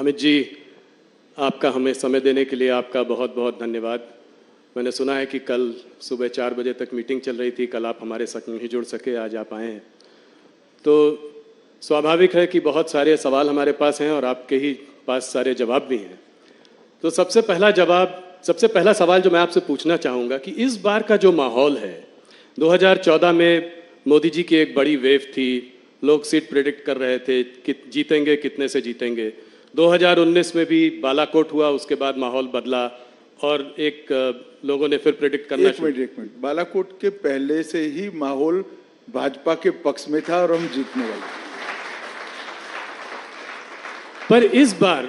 अमित जी, आपका हमें समय देने के लिए आपका बहुत बहुत धन्यवाद। मैंने सुना है कि कल सुबह 4 बजे तक मीटिंग चल रही थी, कल आप हमारे साथ नहीं जुड़ सके, आज आप आए हैं। तो स्वाभाविक है कि बहुत सारे सवाल हमारे पास हैं और आपके ही पास सारे जवाब भी हैं। तो सबसे पहला सवाल जो मैं आपसे पूछना चाहूँगा कि इस बार का जो माहौल है, 2014 में मोदी जी की एक बड़ी वेव थी, लोग सीट प्रेडिक्ट कर रहे थे कि जीतेंगे, कितने से जीतेंगे। 2019 में भी बालाकोट हुआ, उसके बाद माहौल बदला और लोगों ने फिर प्रेडिक्ट करना एक मिनट, बालाकोट के पहले से ही माहौल भाजपा के पक्ष में था और हम जीतने वाले। पर इस बार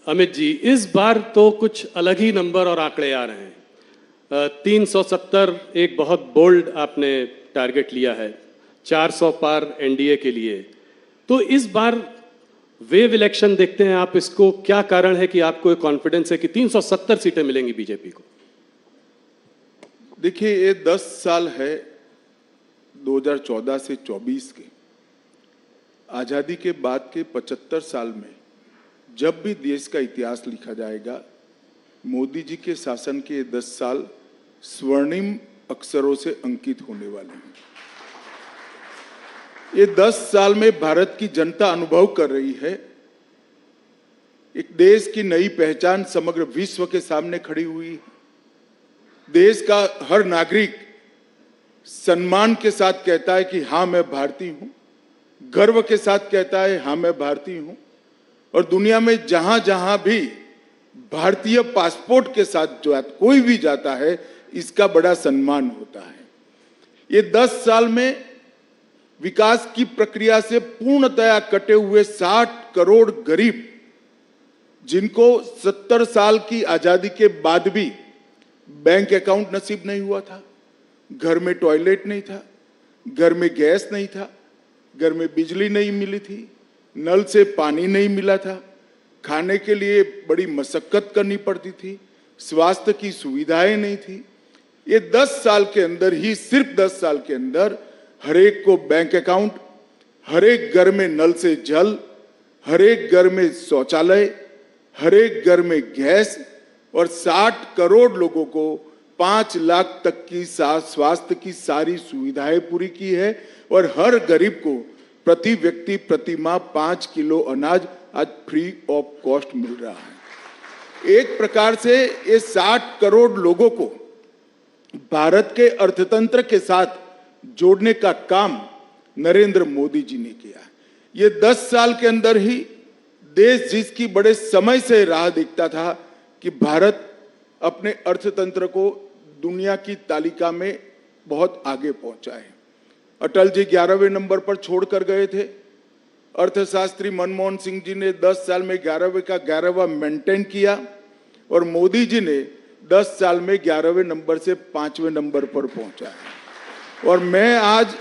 अमित जी, इस बार तो कुछ अलग ही नंबर और आंकड़े आ रहे हैं। 370 एक बहुत बोल्ड आपने टारगेट लिया है, 400 पार एनडीए के लिए। तो इस बार वेव इलेक्शन देखते हैं आप, इसको क्या कारण है कि आपको कॉन्फिडेंस है कि 370 सीटें मिलेंगी बीजेपी को? देखिए, ये 10 साल है 2014 से 24 के। आजादी के बाद के 75 साल में जब भी देश का इतिहास लिखा जाएगा, मोदी जी के शासन के 10 साल स्वर्णिम अक्षरों से अंकित होने वाले हैं। ये 10 साल में भारत की जनता अनुभव कर रही है, एक देश की नई पहचान समग्र विश्व के सामने खड़ी हुई है। देश का हर नागरिक सम्मान के साथ कहता है कि हाँ मैं भारतीय हूं, गर्व के साथ कहता है हाँ मैं भारतीय हूं। और दुनिया में जहां जहां भी भारतीय पासपोर्ट के साथ जो कोई भी जाता है, इसका बड़ा सम्मान होता है। ये 10 साल में विकास की प्रक्रिया से पूर्णतया कटे हुए 60 करोड़ गरीब, जिनको 70 साल की आजादी के बाद भी बैंक अकाउंट नसीब नहीं हुआ था, घर में टॉयलेट नहीं था, घर में गैस नहीं था, घर में बिजली नहीं मिली थी, नल से पानी नहीं मिला था, खाने के लिए बड़ी मशक्कत करनी पड़ती थी, स्वास्थ्य की सुविधाएं नहीं थी। ये 10 साल के अंदर ही, सिर्फ 10 साल के अंदर हर एक को बैंक अकाउंट, हर एक घर में नल से जल, हर एक घर में शौचालय, हर एक घर में गैस और 60 करोड़ लोगों को 5 लाख तक की स्वास्थ्य की सारी सुविधाएं पूरी की है। और हर गरीब को प्रति व्यक्ति प्रति माह 5 किलो अनाज आज फ्री ऑफ कॉस्ट मिल रहा है। एक प्रकार से ये 60 करोड़ लोगों को भारत के अर्थतंत्र के साथ जोड़ने का काम नरेंद्र मोदी जी ने किया। ये 10 साल के अंदर ही देश जिसकी बड़े समय से राह देखता था कि भारत अपने अर्थतंत्र को दुनिया की तालिका में बहुत आगे पहुंचा है। अटल जी 11वें नंबर पर छोड़कर गए थे। अर्थशास्त्री मनमोहन सिंह जी ने 10 साल में 11वें का 11वां मेंटेन किया और मोदी जी ने 10 साल में 11वें नंबर से 5वें नंबर पर पहुंचा है। और मैं आज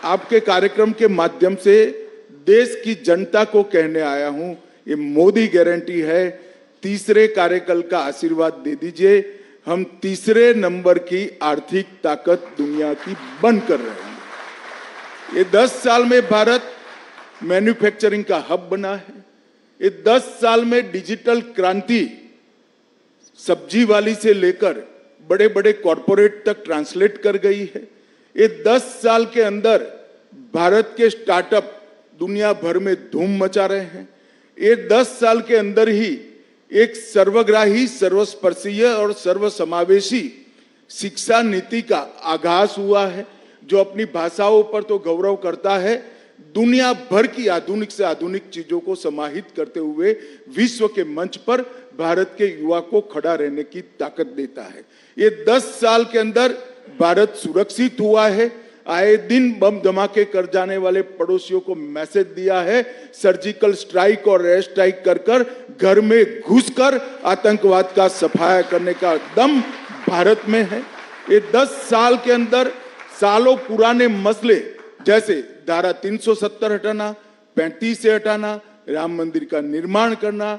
आपके कार्यक्रम के माध्यम से देश की जनता को कहने आया हूं, ये मोदी गारंटी है, तीसरे कार्यकाल का आशीर्वाद दे दीजिए। हम तीसरे नंबर की आर्थिक ताकत दुनिया की बन कर रहे हैं। ये 10 साल में भारत मैन्युफैक्चरिंग का हब बना है। ये 10 साल में डिजिटल क्रांति सब्जी वाली से लेकर बड़े बड़े कॉरपोरेट तक ट्रांसलेट कर गई है। ये 10 साल के अंदर भारत के स्टार्टअप दुनिया भर में धूम मचा रहे हैं। ये 10 साल के अंदर ही एक सर्वग्राही, सर्वस्पर्शीय और सर्वसमावेशी शिक्षा नीति का आगाज हुआ है, जो अपनी भाषाओं पर तो गौरव करता है, दुनिया भर की आधुनिक से आधुनिक चीजों को समाहित करते हुए विश्व के मंच पर भारत के युवा को खड़ा रहने की ताकत देता है। ये 10 साल के अंदर भारत सुरक्षित हुआ है। आए दिन बम धमाके कर जाने वाले पड़ोसियों को मैसेज दिया है, सर्जिकल स्ट्राइक और एयर स्ट्राइक कर कर घर में घुसकर आतंकवाद का सफाया करने का दम भारत में है। ये 10 साल के अंदर सालों पुराने मसले जैसे धारा 370 हटाना, 35 से हटाना, राम मंदिर का निर्माण करना,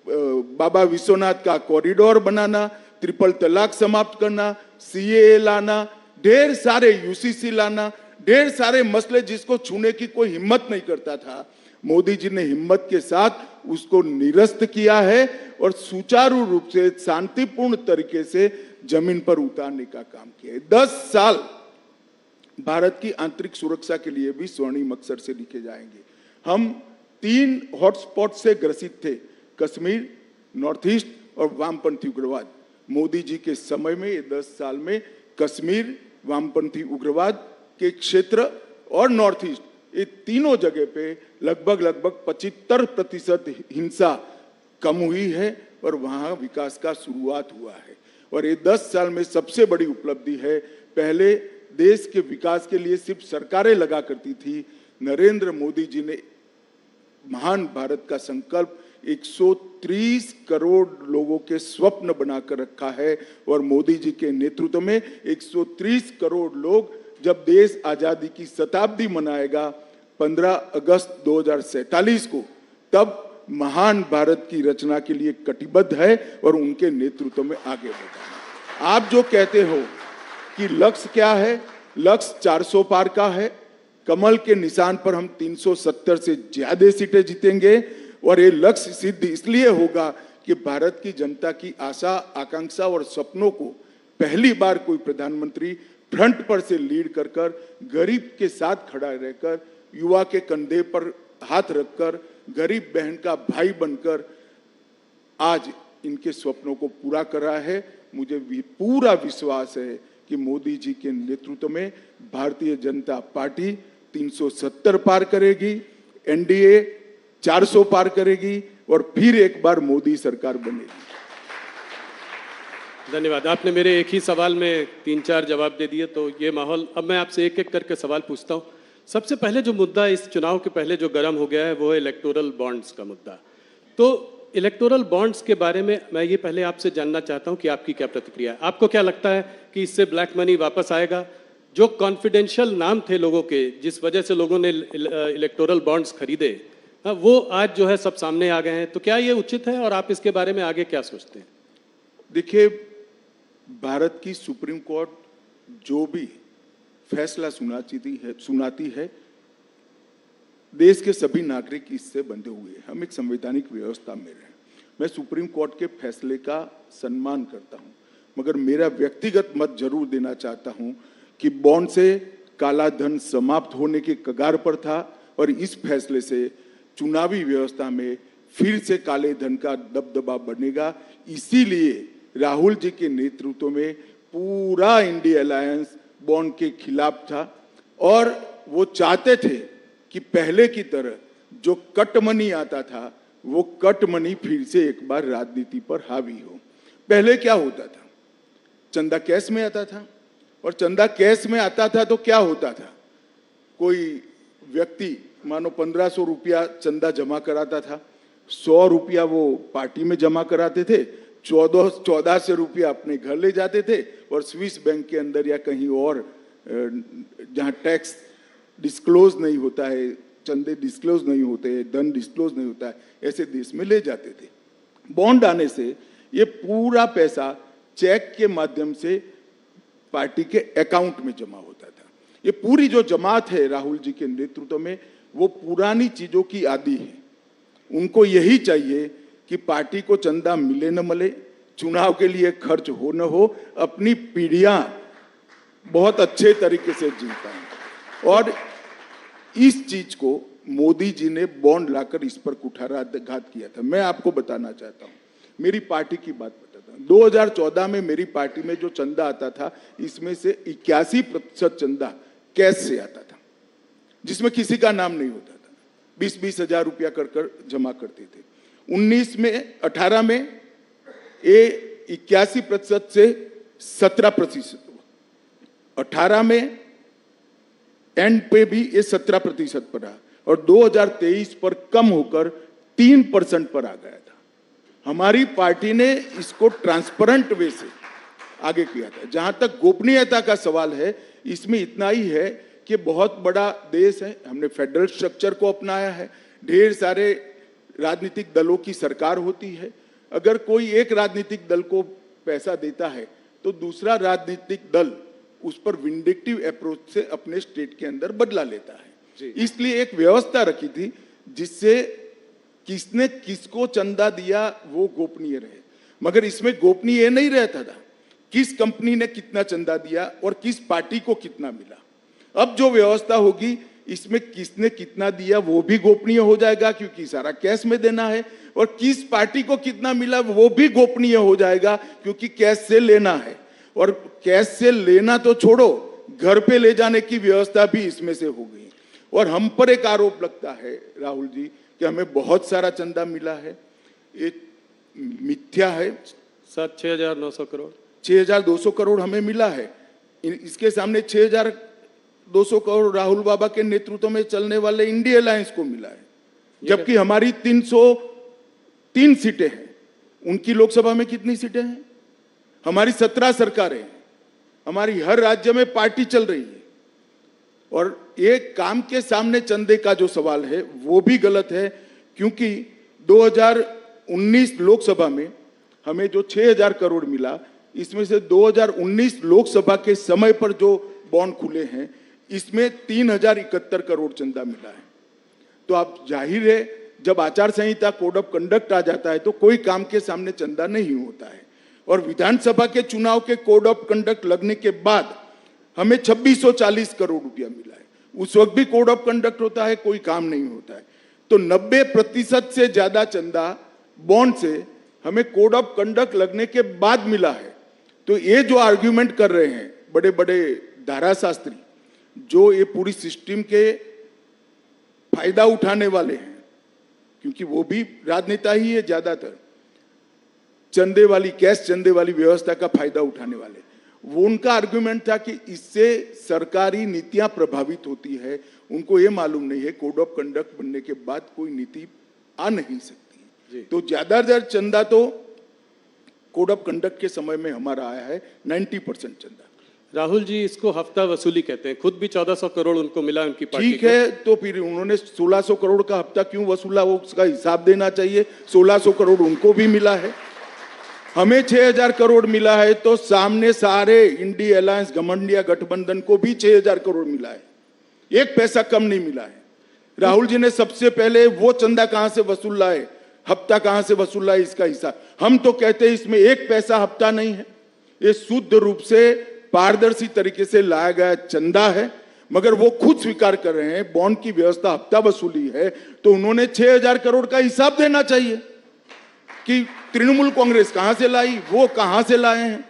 बाबा विश्वनाथ का कॉरिडोर बनाना, ट्रिपल तलाक समाप्त करना, सीएए लाना, ढेर सारे यूसीसी लाना, ढेर सारे मसले जिसको छूने की कोई हिम्मत नहीं करता था, मोदी जी ने हिम्मत के साथ उसको निरस्त किया है और सुचारू रूप से शांतिपूर्ण तरीके से जमीन पर उतारने का काम किया है। 10 साल भारत की आंतरिक सुरक्षा के लिए भी स्वर्णिम अक्षर से लिखे जाएंगे। हम 3 हॉटस्पॉट से ग्रसित थे, कश्मीर, नॉर्थ ईस्ट और वामपंथी उग्रवाद। मोदी जी के समय में ये 10 साल में कश्मीर, वामपंथी उग्रवाद के क्षेत्र और नॉर्थ ईस्ट, ये तीनों जगह पे लगभग 75% हिंसा कम हुई है और वहां विकास का शुरुआत हुआ है। और ये 10 साल में सबसे बड़ी उपलब्धि है। पहले देश के विकास के लिए सिर्फ सरकारें लगा करती थी, नरेंद्र मोदी जी ने महान भारत का संकल्प 130 करोड़ लोगों के स्वप्न बनाकर रखा है और मोदी जी के नेतृत्व में 130 करोड़ लोग जब देश आजादी की शताब्दी मनाएगा 15 अगस्त 2047 को, तब महान भारत की रचना के लिए कटिबद्ध है और उनके नेतृत्व में आगे बढ़ेगा। आप जो कहते हो कि लक्ष्य क्या है, लक्ष्य 400 पार का है। कमल के निशान पर हम 370 से ज्यादा सीटें जीतेंगे और ये लक्ष्य सिद्ध इसलिए होगा कि भारत की जनता की आशा, आकांक्षा और सपनों को पहली बार कोई प्रधानमंत्री फ्रंट पर से लीड कर गरीब के साथ खड़ा रहकर, युवा के कंधे पर हाथ रखकर, गरीब बहन का भाई बनकर आज इनके सपनों को पूरा कर रहा है। मुझे भी पूरा विश्वास है कि मोदी जी के नेतृत्व में भारतीय जनता पार्टी 370 पार करेगी, एनडीए 400 पार करेगी और फिर एक बार मोदी सरकार बनेगी। धन्यवाद। आपने मेरे एक ही सवाल में 3-4 जवाब दे दिए, तो ये माहौल, अब मैं आपसे एक एक करके सवाल पूछता हूँ। सबसे पहले जो मुद्दा इस चुनाव के पहले जो गर्म हो गया है वो है इलेक्टोरल बॉन्ड्स का मुद्दा। तो इलेक्टोरल बॉन्ड्स के बारे में मैं ये पहले आपसे जानना चाहता हूँ कि आपकी क्या प्रतिक्रिया है। आपको क्या लगता है कि इससे ब्लैक मनी वापस आएगा? जो कॉन्फिडेंशियल नाम थे लोगों के, जिस वजह से लोगों ने इलेक्टोरल बॉन्ड्स खरीदे, वो आज जो है सब सामने आ गए हैं। तो क्या ये उचित है और आप इसके बारे में आगे क्या सोचते हैं? देखिए, भारत की सुप्रीम कोर्ट जो भी फैसला सुनाती है, देश के सभी नागरिक इससे बंधे हुए हैं। हम एक संवैधानिक व्यवस्था में रहे। मैं सुप्रीम कोर्ट के फैसले का सम्मान करता हूं, मगर मेरा व्यक्तिगत मत जरूर देना चाहता हूं कि बॉन्ड से काला धन समाप्त होने के कगार पर था और इस फैसले से चुनावी व्यवस्था में फिर से काले धन का दबदबा बढ़ेगा। इसीलिए राहुल जी के नेतृत्व में पूरा इंडिया अलायंस बॉन्ड के खिलाफ था और वो चाहते थे कि पहले की तरह जो कट मनी आता था वो कट मनी फिर से एक बार राजनीति पर हावी हो। पहले क्या होता था, चंदा कैश में आता था और चंदा कैश में आता था तो क्या होता था, कोई व्यक्ति मानो 1500 रुपया चंदा जमा कराता था, 100 रुपया वो पार्टी में जमा कराते थे, 1400 रुपया अपने घर ले जाते थे और स्विस बैंक के अंदर या कहीं और जहां टैक्स डिस्क्लोज नहीं होता है, चंदे डिस्क्लोज नहीं होते हैं, धन डिस्क्लोज नहीं होता है, ऐसे देश में ले जाते थे। बॉन्ड आने से ये पूरा पैसा चेक के माध्यम से पार्टी के अकाउंट में जमा होता था। ये पूरी जो जमात है राहुल जी के नेतृत्व में, वो पुरानी चीजों की आदी है। उनको यही चाहिए कि पार्टी को चंदा मिले न मिले, चुनाव के लिए खर्च हो न हो, अपनी पीढ़ियां बहुत अच्छे तरीके से जी पाएं। और इस चीज को मोदी जी ने बॉन्ड लाकर इस पर कुठाराघात किया था। मैं आपको बताना चाहता हूं, मेरी पार्टी की बात बताता हूं। 2014 में मेरी पार्टी में जो चंदा आता था, इसमें से 81% चंदा कैश से आता था, जिसमें किसी का नाम नहीं होता था। 20-20 हजार रुपया कर जमा करते थे। 18 में ये 81% से 17% हुआ। 18 में एंड पे भी ये 17% पर रहा और 2023 पर कम होकर 3% पर आ गया था। हमारी पार्टी ने इसको ट्रांसपेरेंट वे से आगे किया था। जहां तक गोपनीयता का सवाल है, इसमें इतना ही है कि बहुत बड़ा देश है, हमने फेडरल स्ट्रक्चर को अपनाया है, ढेर सारे राजनीतिक दलों की सरकार होती है। अगर कोई एक राजनीतिक दल को पैसा देता है तो दूसरा राजनीतिक दल उस पर विंडिक्टिव अप्रोच से अपने स्टेट के अंदर बदला लेता है। इसलिए एक व्यवस्था रखी थी जिससे किसने किसको चंदा दिया वो गोपनीय रहे। मगर इसमें गोपनीय नहीं रहता था किस कंपनी ने कितना चंदा दिया और किस पार्टी को कितना मिला। अब जो व्यवस्था होगी इसमें किसने कितना दिया वो भी गोपनीय हो जाएगा, क्योंकि सारा कैश में देना है, और किस पार्टी को कितना मिला वो भी गोपनीय हो जाएगा, क्योंकि कैश से लेना है। और कैश से लेना तो छोड़ो, घर पे ले जाने की व्यवस्था भी इसमें से हो गई। और हम पर एक आरोप लगता है राहुल जी कि हमें बहुत सारा चंदा मिला है, एक मिथ्या है। 6,900 करोड़ 6,200 करोड़ हमें मिला है। इसके सामने 6,200 करोड़ राहुल बाबा के नेतृत्व में चलने वाले इंडिया अलायंस को मिला है, जबकि हमारी 303 सीटें हैं। उनकी लोकसभा में कितनी सीटें हैं? हमारी 17 सरकारें हैं, हमारी हर राज्य में पार्टी चल रही है। और एक काम के सामने चंदे का जो सवाल है वो भी गलत है, क्योंकि 2019 लोकसभा में हमें जो 6,000 करोड़ मिला, इसमें से 2019 लोकसभा के समय पर जो बॉन्ड खुले हैं इसमें 3,071 करोड़ चंदा मिला है। तो आप जाहिर है जब आचार संहिता कोड ऑफ कंडक्ट आ जाता है तो कोई काम के सामने चंदा नहीं होता है। और विधानसभा के चुनाव के कोड ऑफ कंडक्ट लगने के बाद हमें 2,640 करोड़ रुपया मिला है। उस वक्त भी कोड ऑफ कंडक्ट होता है, कोई काम नहीं होता है। तो 90% से ज्यादा चंदा बॉन्ड से हमें कोड ऑफ कंडक्ट लगने के बाद मिला है। तो ये जो आर्ग्यूमेंट कर रहे हैं बड़े बड़े धाराशास्त्री, जो ये पूरी सिस्टम के फायदा उठाने वाले हैं, क्योंकि वो भी राजनेता ही है ज्यादातर, चंदे वाली कैश चंदे वाली व्यवस्था का फायदा उठाने वाले, वो उनका आर्गुमेंट था कि इससे सरकारी नीतियां प्रभावित होती है। उनको ये मालूम नहीं है कोड ऑफ कंडक्ट बनने के बाद कोई नीति आ नहीं सकती। तो ज्यादा चंदा तो कोड ऑफ कंडक्ट के समय में हमारा आया है 90% चंदा। राहुल जी, इसको हफ्ता वसूली कहते हैं। खुद भी 1,400 करोड़ उनको मिला उनकी पार्टी ठीक है, तो फिर उन्होंने 1,600 करोड़ का हफ्ता क्यों वसूला, वो उसका हिसाब देना चाहिए। 1,600 करोड़ उनको भी मिला है, हमें 6,000 करोड़ मिला है, तो सामने सारे इंडिया अलायंस घमंडिया गठबंधन को भी 6,000 करोड़ मिला है, एक पैसा कम नहीं मिला है। राहुल जी ने सबसे पहले वो चंदा कहां से वसूला है, हफ्ता कहां से वसूला है, इसका हिसाब। हम तो कहते हैं इसमें एक पैसा हफ्ता नहीं है, ये शुद्ध रूप से पारदर्शी तरीके से लाया गया चंदा है। मगर वो खुद स्वीकार कर रहे हैं बॉन्ड की व्यवस्था हफ्ता वसूली है, तो उन्होंने 6,000 करोड़ का हिसाब देना चाहिए कि तृणमूल कांग्रेस कहां से लाई, वो कहां से लाए हैं,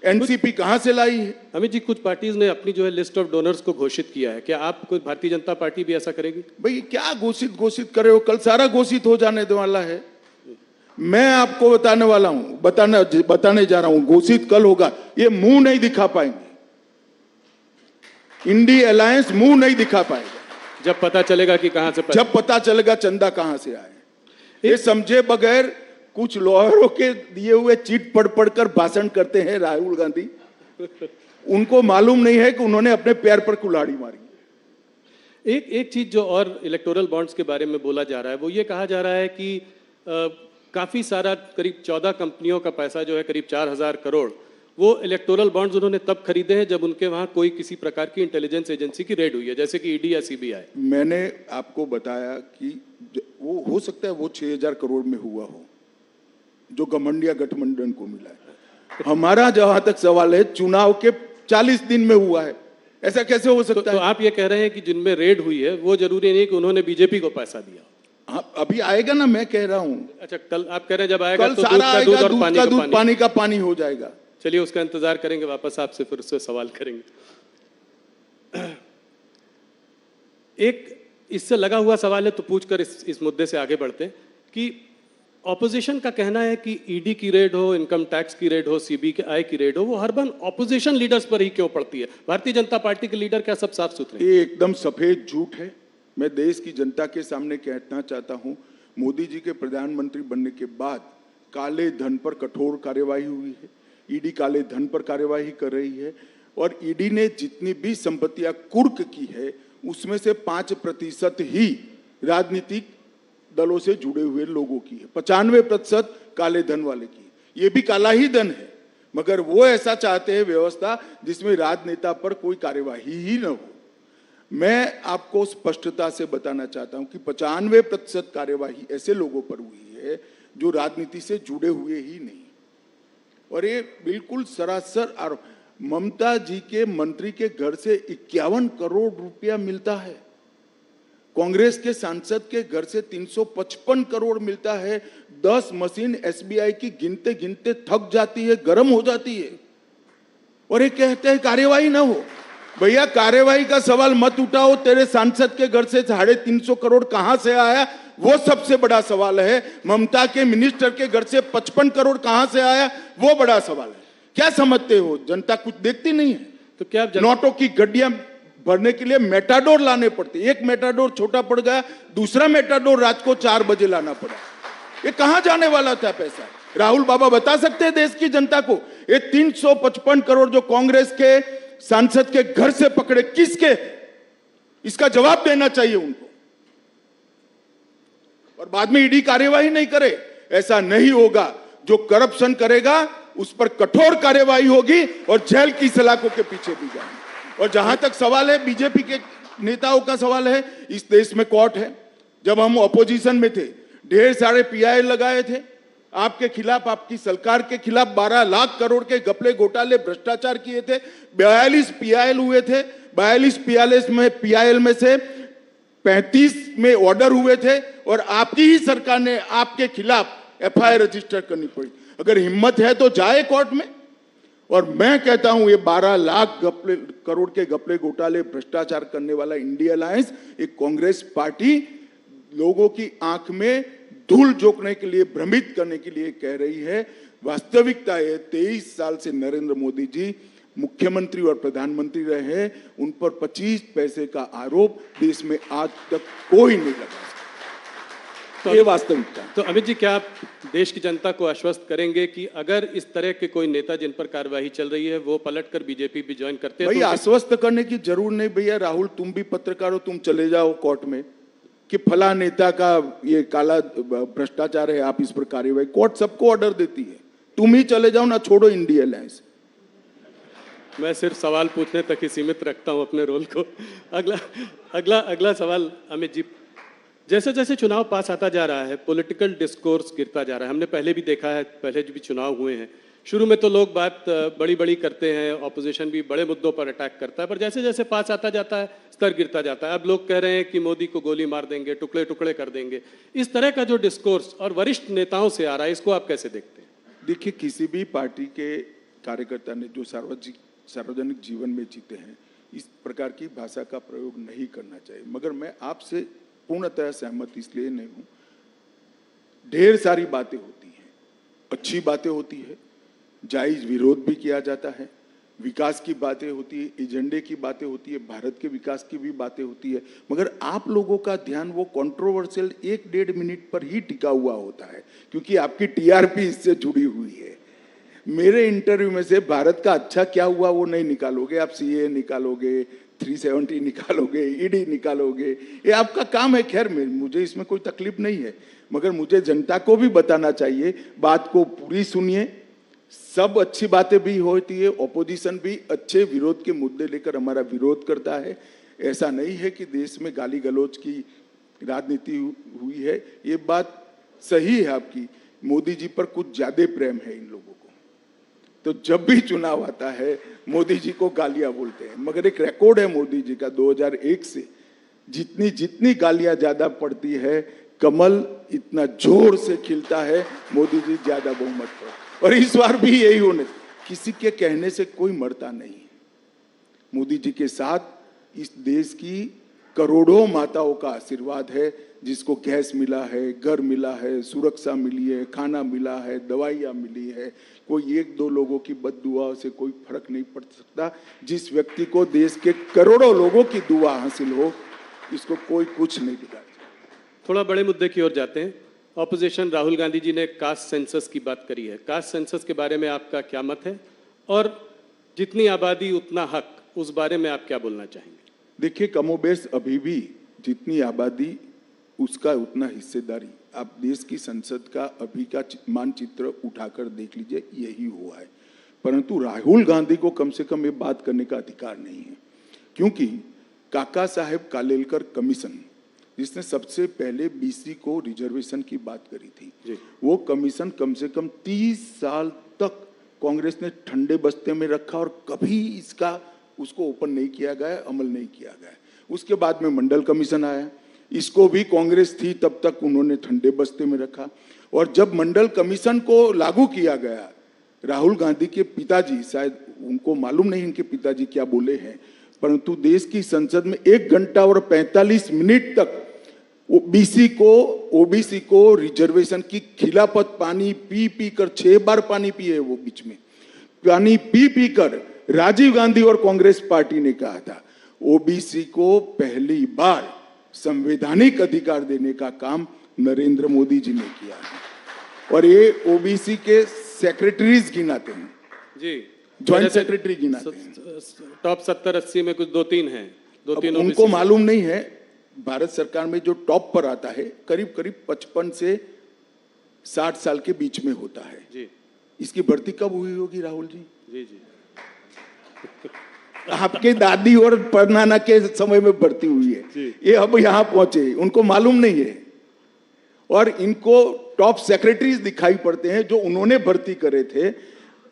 एनसीपी कहां से लाई है। अमित जी, कुछ पार्टीज ने अपनी जो है लिस्ट ऑफ डोनर्स को घोषित किया है, क्या आप कोई भारतीय जनता पार्टी भी ऐसा करेगी? भाई क्या घोषित कर रहे हो, कल सारा घोषित हो जाने वाला है। मैं आपको बताने वाला हूं, बताने जा रहा हूं, घोषित कल होगा। ये मुंह नहीं दिखा पाएंगे, इंडिया अलायंस मुंह नहीं दिखा पाएगा। जब पता चलेगा कि कहां से जब पता चलेगा चंदा कहां से आए। ये समझे बगैर कुछ लॉयरों के दिए हुए चिट पढ़ कर भाषण करते हैं राहुल गांधी। उनको मालूम नहीं है कि उन्होंने अपने पैर पर कुल्हाड़ी मारी। एक चीज जो और इलेक्टोरल बॉन्ड्स के बारे में बोला जा रहा है, वो ये कहा जा रहा है कि काफी सारा करीब 14 कंपनियों का पैसा जो है करीब 4,000 करोड़, वो इलेक्टोरल बॉन्ड्स उन्होंने तब खरीदे हैं जब उनके वहां कोई किसी प्रकार की इंटेलिजेंस एजेंसी की रेड हुई है, जैसे कि ईडी या सीबीआई। मैंने आपको बताया कि वो हो सकता है वो 6,000 करोड़ में हुआ हो जो घमंडिया गठबंधन को मिला है। हमारा जहां तक सवाल है, चुनाव के 40 दिन में हुआ है, ऐसा कैसे हो सकता है? तो आप ये कह रहे हैं कि जिनमें रेड हुई है वो जरूरी नहीं कि उन्होंने बीजेपी को पैसा दिया। हाँ, अभी आएगा ना, मैं कह रहा हूं। अच्छा, कल आप कह रहे हैं जब आएगा तो सारा आएगा, दूध और पानी का पानी हो जाएगा। चलिए उसका इंतजार करेंगे, वापस आपसे फिर उससे सवाल करेंगे। एक इससे लगा हुआ सवाल है तो पूछकर इस मुद्दे से आगे बढ़ते हैं कि ऑपोजिशन का कहना है कि ईडी की रेड हो, इनकम टैक्स की रेड हो, सीबीआई की रेड हो, वो हर बार ऑपोजिशन लीडर्स पर ही क्यों पड़ती है? भारतीय जनता पार्टी के लीडर क्या सब साफ सुथरे? ये एकदम सफेद झूठ है। मैं देश की जनता के सामने कहना चाहता हूं, मोदी जी के प्रधानमंत्री बनने के बाद काले धन पर कठोर कार्यवाही हुई है। ईडी काले धन पर कार्यवाही कर रही है और ईडी ने जितनी भी संपत्तियां कुर्क की है उसमें से 5% ही राजनीतिक दलों से जुड़े हुए लोगों की है, 95% काले धन वाले की। ये भी काला ही धन है, मगर वो ऐसा चाहते हैं व्यवस्था जिसमें राजनेता पर कोई कार्यवाही ही न हो। मैं आपको स्पष्टता से बताना चाहता हूं कि 95% कार्यवाही ऐसे लोगों पर हुई है जो राजनीति से जुड़े हुए ही नहीं, और ये बिल्कुल सरासर आरोप। ममता जी के मंत्री के घर से 51 करोड़ रुपया मिलता है, कांग्रेस के सांसद के घर से 355 करोड़ मिलता है। 10 मशीन एसबीआई की गिनते गिनते थक जाती है, गर्म हो जाती है, और ये कहते हैं कार्यवाही ना हो। भैया कार्यवाही का सवाल मत उठाओ, तेरे सांसद के घर से 350 करोड़ कहां से आया वो सबसे बड़ा सवाल है। ममता के मिनिस्टर के घर से 55 करोड़ कहां से आया वो बड़ा सवाल है। क्या समझते हो, जनता कुछ देखती नहीं है? तो क्या नोटों की गड्डियां भरने के लिए मेटाडोर लाने पड़ते, एक मेटाडोर छोटा पड़ गया, दूसरा मेटाडोर रात को 4 बजे लाना पड़ा। ये कहां जाने वाला था पैसा? राहुल बाबा बता सकते हैं देश की जनता को? ये 355 करोड़ जो कांग्रेस के सांसद के घर से पकड़े किसके, इसका जवाब देना चाहिए उनको। और बाद में ईडी कार्यवाही नहीं करे, ऐसा नहीं होगा। जो करप्शन करेगा उस पर कठोर कार्यवाही होगी और जेल की सलाखों के पीछे भी जाएंगे। और जहां तक सवाल है बीजेपी के नेताओं का सवाल है, इस देश में कोर्ट है। जब हम ऑपोजिशन में थे ढेर सारे पीआई लगाए थे आपके खिलाफ, आपकी सरकार के खिलाफ। 12 लाख करोड़ के घपले घोटाले भ्रष्टाचार किए थे। 42 पीआईएल हुए थे। 42 पीआईएल में से 35 में ऑर्डर हुए थे और आपकी ही सरकार ने आपके खिलाफ एफआईआर रजिस्टर करनी पड़ी। अगर हिम्मत है तो जाए कोर्ट में। और मैं कहता हूं ये 12 लाख करोड़ के घपले घोटाले भ्रष्टाचार करने वाला इंडिया अलायंस एक कांग्रेस पार्टी लोगों की आंख में धूल झोंकने के लिए, भ्रमित करने के लिए कह रही है। वास्तविकता है 23 साल से नरेंद्र मोदी जी मुख्यमंत्री और प्रधानमंत्री रहे हैं, उन पर 25 पैसे का आरोप देश में आज तक कोई नहीं लगा। तो ये वास्तविकता। तो अमित जी, क्या आप देश की जनता को आश्वस्त करेंगे कि अगर इस तरह के कोई नेता जिन पर कार्यवाही चल रही है वो पलटकर बीजेपी भी ज्वाइन करते हैं? भैया आश्वस्त करने की जरूर नहीं। भैया राहुल, तुम भी पत्रकार हो, तुम चले जाओ कोर्ट में कि फला नेता का ये काला भ्रष्टाचार है, आप इस पर कार्यवाही। कोर्ट सबको ऑर्डर देती है, तुम ही चले जाओ ना, छोड़ो इंडिया अलायंस। मैं सिर्फ सवाल पूछने तक ही सीमित रखता हूं अपने रोल को। अगला सवाल अमित जी, जैसे जैसे चुनाव पास आता जा रहा है पॉलिटिकल डिस्कोर्स गिरता जा रहा है। हमने पहले भी देखा है, पहले जो भी चुनाव हुए हैं शुरू में तो लोग बात बड़ी बड़ी करते हैं, ऑपोजिशन भी बड़े मुद्दों पर अटैक करता है, पर जैसे जैसे पास आता जाता है स्तर गिरता जाता है। अब लोग कह रहे हैं कि मोदी को गोली मार देंगे, टुकड़े टुकड़े कर देंगे। इस तरह का जो डिस्कोर्स और वरिष्ठ नेताओं से आ रहा है, इसको आप कैसे देखते हैं? देखिए, किसी भी पार्टी के कार्यकर्ता ने जो सार्वजनिक जीवन में जीते हैं, इस प्रकार की भाषा का प्रयोग नहीं करना चाहिए। मगर मैं आपसे पूर्णतः सहमत इसलिए नहीं हूं। ढेर सारी बातें होती हैं, अच्छी बातें होती है, जायज विरोध भी किया जाता है, विकास की बातें होती है, एजेंडे की बातें होती है, भारत के विकास की भी बातें होती है। मगर आप लोगों का ध्यान वो कंट्रोवर्शियल 1-1.5 मिनट पर ही टिका हुआ होता है, क्योंकि आपकी टीआरपी इससे जुड़ी हुई है। मेरे इंटरव्यू में से भारत का अच्छा क्या हुआ वो नहीं निकालोगे आप। सीए निकालोगे, 370 निकालोगे, ईडी निकालोगे, ये आपका काम है। खैर, मुझे इसमें कोई तकलीफ नहीं है, मगर मुझे जनता को भी बताना चाहिए। बात को पूरी सुनिए, सब अच्छी बातें भी होती है, ऑपोजिशन भी अच्छे विरोध के मुद्दे लेकर हमारा विरोध करता है। ऐसा नहीं है कि देश में गाली गलौज की राजनीति हुई है, ये बात सही है आपकी। मोदी जी पर कुछ ज्यादा प्रेम है इन लोगों को, तो जब भी चुनाव आता है मोदी जी को गालियां बोलते हैं। मगर एक रिकॉर्ड है मोदी जी का 2001 से, जितनी गालियां ज्यादा पड़ती है, कमल इतना जोर से खिलता है, मोदी जी ज्यादा बहुमत पर। और इस बार भी यही होने, किसी के कहने से कोई मरता नहीं है। मोदी जी के साथ इस देश की करोड़ों माताओं का आशीर्वाद है, जिसको गैस मिला है, घर मिला है, सुरक्षा मिली है, खाना मिला है, दवाइयाँ मिली है। कोई 1-2 लोगों की बद्दुआ से कोई फर्क नहीं पड़ सकता। जिस व्यक्ति को देश के करोड़ों लोगों की दुआ हासिल हो, इसको कोई कुछ नहीं बिगाड़ सकता। थोड़ा बड़े मुद्दे की ओर जाते हैं। ऑपोजिशन राहुल गांधी जी ने कास्ट सेंसस की बात करी है। कास्ट सेंसस के बारे में आपका क्या मत है, और जितनी आबादी उतना हक, उस बारे में आप क्या बोलना चाहेंगे? देखिए, कमोबेश अभी भी जितनी आबादी उसका उतना हिस्सेदारी। आप देश की संसद का अभी का मानचित्र उठाकर देख लीजिए, यही हुआ है। परंतु राहुल गांधी को कम से कम ये बात करने का अधिकार नहीं है, क्योंकि काका साहेब कालेलकर कमीशन, जिसने सबसे पहले बीसी को रिजर्वेशन की बात करी थी, वो कमीशन कम से कम 30 साल तक कांग्रेस ने ठंडे बस्ते में रखा और कभी उसको ओपन नहीं किया गया, अमल नहीं किया गया। उसके बाद में मंडल कमीशन आया, इसको भी कांग्रेस थी तब तक उन्होंने ठंडे बस्ते में रखा। और जब मंडल कमीशन को लागू किया गया, राहुल गांधी के पिताजी, शायद उनको मालूम नहीं इनके पिताजी क्या बोले हैं, परंतु देश की संसद में 1 घंटा और 45 मिनट तक ओबीसी को रिजर्वेशन की खिलाफत पानी पी कर 6 बार पानी पिए, वो बीच में पानी पी कर राजीव गांधी और कांग्रेस पार्टी ने कहा था ओबीसी को पहली बार संवैधानिक अधिकार देने का काम नरेंद्र मोदी जी ने किया है। और ये ओबीसी के सेक्रेटरीज गिनाते हैं जी, ज्वाइंट सेक्रेटरी गिनाते हैं। टॉप 70-80 में कुछ 2-3 हैं, 2-3 उनको मालूम नहीं है। भारत सरकार में जो टॉप पर आता है करीब 55 से 60 साल के बीच में होता है जी। इसकी भर्ती कब हुई होगी राहुल जी? जी जी आपके दादी और परनाना के समय में भर्ती हुई है, ये अब यहाँ पहुंचे, उनको मालूम नहीं है। और इनको टॉप सेक्रेटरीज दिखाई पड़ते हैं जो उन्होंने भर्ती करे थे।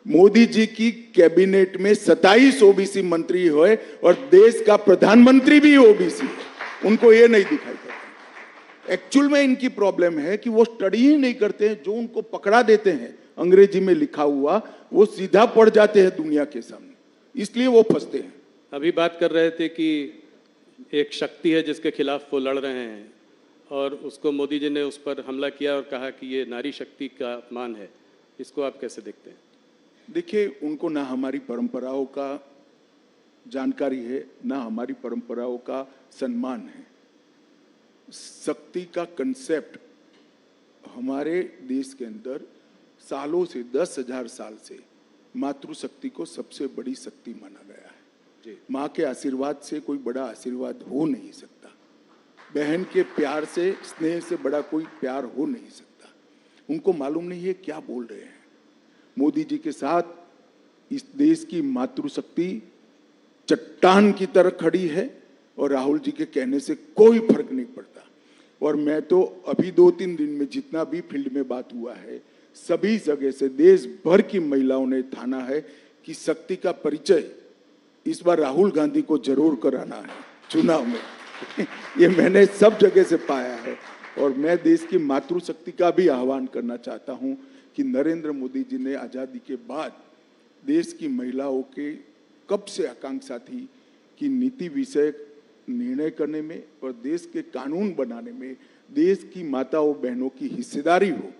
मोदी जी की कैबिनेट में 27 ओबीसी मंत्री हुए और देश का प्रधानमंत्री भी ओबीसी है, उनको ये नहीं दिखाई पड़ता। एक्चुअल में इनकी प्रॉब्लम है कि वो स्टडी ही नहीं करते हैं, जो उनको पकड़ा देते हैं अंग्रेजी में लिखा हुआ वो सीधा पढ़ जाते हैं दुनिया के सामने, इसलिए वो फंसते हैं। अभी बात कर रहे थे कि एक शक्ति है जिसके खिलाफ वो लड़ रहे हैं और उसको मोदी जी ने उस पर हमला किया और कहा कि ये नारी शक्ति का अपमान है, इसको आप कैसे देखते हैं? देखिए, उनको ना हमारी परंपराओं का जानकारी है, ना हमारी परंपराओं का सम्मान है। शक्ति का कंसेप्ट हमारे देश के अंदर सालों से 10,000 साल से मातृशक्ति को सबसे बड़ी शक्ति माना गया है। माँ के आशीर्वाद से कोई बड़ा आशीर्वाद हो नहीं सकता, बहन के प्यार से, स्नेह से बड़ा कोई प्यार हो नहीं सकता। उनको मालूम नहीं है क्या बोल रहे हैं। मोदी जी के साथ इस देश की मातृशक्ति चट्टान की तरह खड़ी है और राहुल जी के कहने से कोई फर्क नहीं पड़ता। और मैं तो अभी 2-3 दिन में जितना भी फील्ड में बात हुआ है, सभी जगह से देश भर की महिलाओं ने ठाना है कि शक्ति का परिचय इस बार राहुल गांधी को जरूर कराना है चुनाव में। ये मैंने सब जगह से पाया है। और मैं देश की मातृशक्ति का भी आह्वान करना चाहता हूं कि नरेंद्र मोदी जी ने आजादी के बाद देश की महिलाओं के कब से आकांक्षा थी कि नीति विषयक निर्णय करने में और देश के कानून बनाने में देश की माताओं बहनों की हिस्सेदारी हो,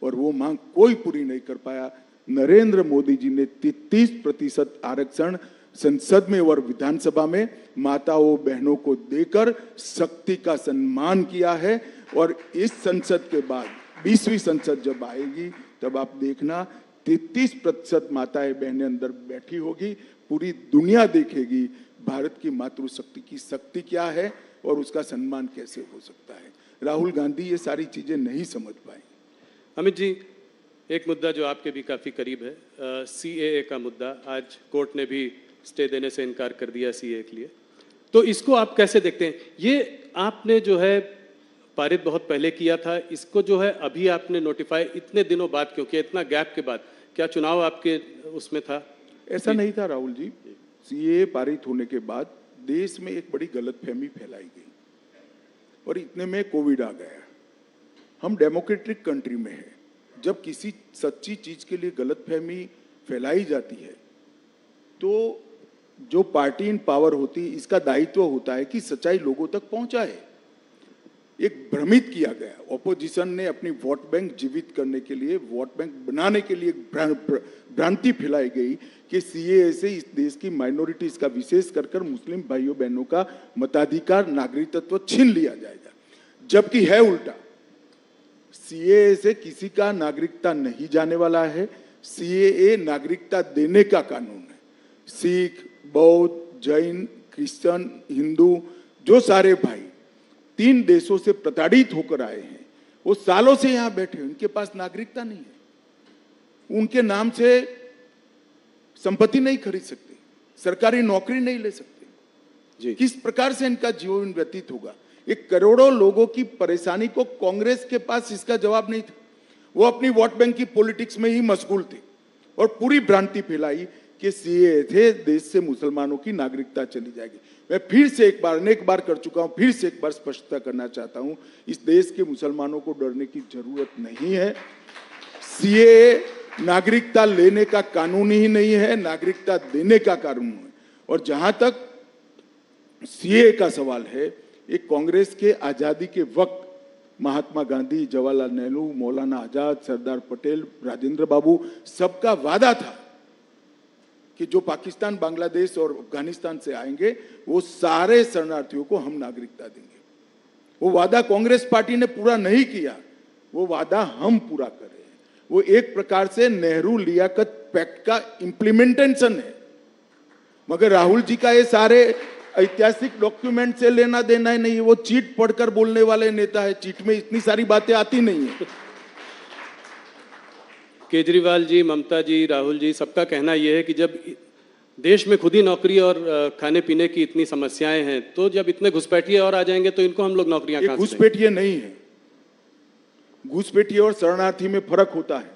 और वो मांग कोई पूरी नहीं कर पाया। नरेंद्र मोदी जी ने 33% आरक्षण संसद में और विधानसभा में माताओं बहनों को देकर शक्ति का सम्मान किया है। और इस संसद के बाद 20वीं संसद जब आएगी तब आप देखना 33% माताएं बहनें अंदर बैठी होगी। पूरी दुनिया देखेगी भारत की मातृशक्ति की शक्ति क्या है और उसका सम्मान कैसे हो सकता है। राहुल गांधी ये सारी चीजें नहीं समझ पाए। अमित जी, एक मुद्दा जो आपके भी काफ़ी करीब है, CAA का मुद्दा, आज कोर्ट ने भी स्टे देने से इनकार कर दिया CAA के लिए, तो इसको आप कैसे देखते हैं? ये आपने जो है पारित बहुत पहले किया था, इसको जो है अभी आपने नोटिफाई इतने दिनों बाद क्यों किया, इतना गैप के बाद? क्या चुनाव आपके उसमें था? ऐसा नहीं था राहुल जी। CAA पारित होने के बाद देश में एक बड़ी गलतफहमी फैलाई गई और इतने में कोविड आ गया। हम डेमोक्रेटिक कंट्री में हैं, जब किसी सच्ची चीज के लिए गलतफहमी फैलाई जाती है तो जो पार्टी इन पावर होती है इसका दायित्व होता है कि सच्चाई लोगों तक पहुंचाए। एक भ्रमित किया गया, ऑपोजिशन ने अपनी वोट बैंक जीवित करने के लिए, वोट बैंक बनाने के लिए भ्रांति फैलाई गई कि CAA से इस देश की माइनॉरिटीज का, विशेष कर मुस्लिम भाइयों बहनों का मताधिकार, नागरिकत्व छीन लिया जाएगा, जबकि है उल्टा। CAA से किसी का नागरिकता नहीं जाने वाला है। CAA नागरिकता देने का कानून है। सिख, बौद्ध, जैन, क्रिश्चियन, हिंदू, जो सारे भाई 3 देशों से प्रताड़ित होकर आए हैं, वो सालों से यहां बैठे हैं, उनके पास नागरिकता नहीं है, उनके नाम से संपत्ति नहीं खरीद सकते, सरकारी नौकरी नहीं ले सकते। जी। किस प्रकार से इनका जीवन व्यतीत होगा? एक करोड़ों लोगों की परेशानी को कांग्रेस के पास इसका जवाब नहीं था। वो अपनी वोट बैंक की पॉलिटिक्स में ही मशगूल थे और पूरी भ्रांति फैलाई कि सीए थे देश से मुसलमानों की नागरिकता चली जाएगी। मैं फिर से एक बार, अनेक बार कर चुका हूं, फिर से एक बार स्पष्टता करना चाहता हूं, इस देश के मुसलमानों को डरने की जरूरत नहीं है। सीए नागरिकता लेने का कानून ही नहीं है, नागरिकता देने का कानून है। और जहां तक सीए का सवाल है, एक कांग्रेस के आजादी के वक्त महात्मा गांधी, जवाहरलाल नेहरू, मौलाना आजाद, सरदार पटेल, राजेंद्र बाबू, सबका वादा था कि जो पाकिस्तान, बांग्लादेश और अफगानिस्तान से आएंगे वो सारे शरणार्थियों को हम नागरिकता देंगे। वो वादा कांग्रेस पार्टी ने पूरा नहीं किया, वो वादा हम पूरा कर रहे हैं। वो एक प्रकार से नेहरू लियाकत पैक्ट का इंप्लीमेंटेशन है। मगर राहुल जी का ये सारे ऐतिहासिक डॉक्यूमेंट से लेना देना ही नहीं है। वो चीट पढ़कर बोलने वाले नेता है, चीट में इतनी सारी बातें आती नहीं है। केजरीवाल जी, ममता जी, राहुल जी, सबका कहना यह है कि जब देश में खुद ही नौकरी और खाने पीने की इतनी समस्याएं हैं, तो जब इतने घुसपैठिए और आ जाएंगे तो इनको हम लोग नौकरियां कहां से देंगे? घुसपैठिए नहीं है। घुसपैठिए और शरणार्थी में फर्क होता है।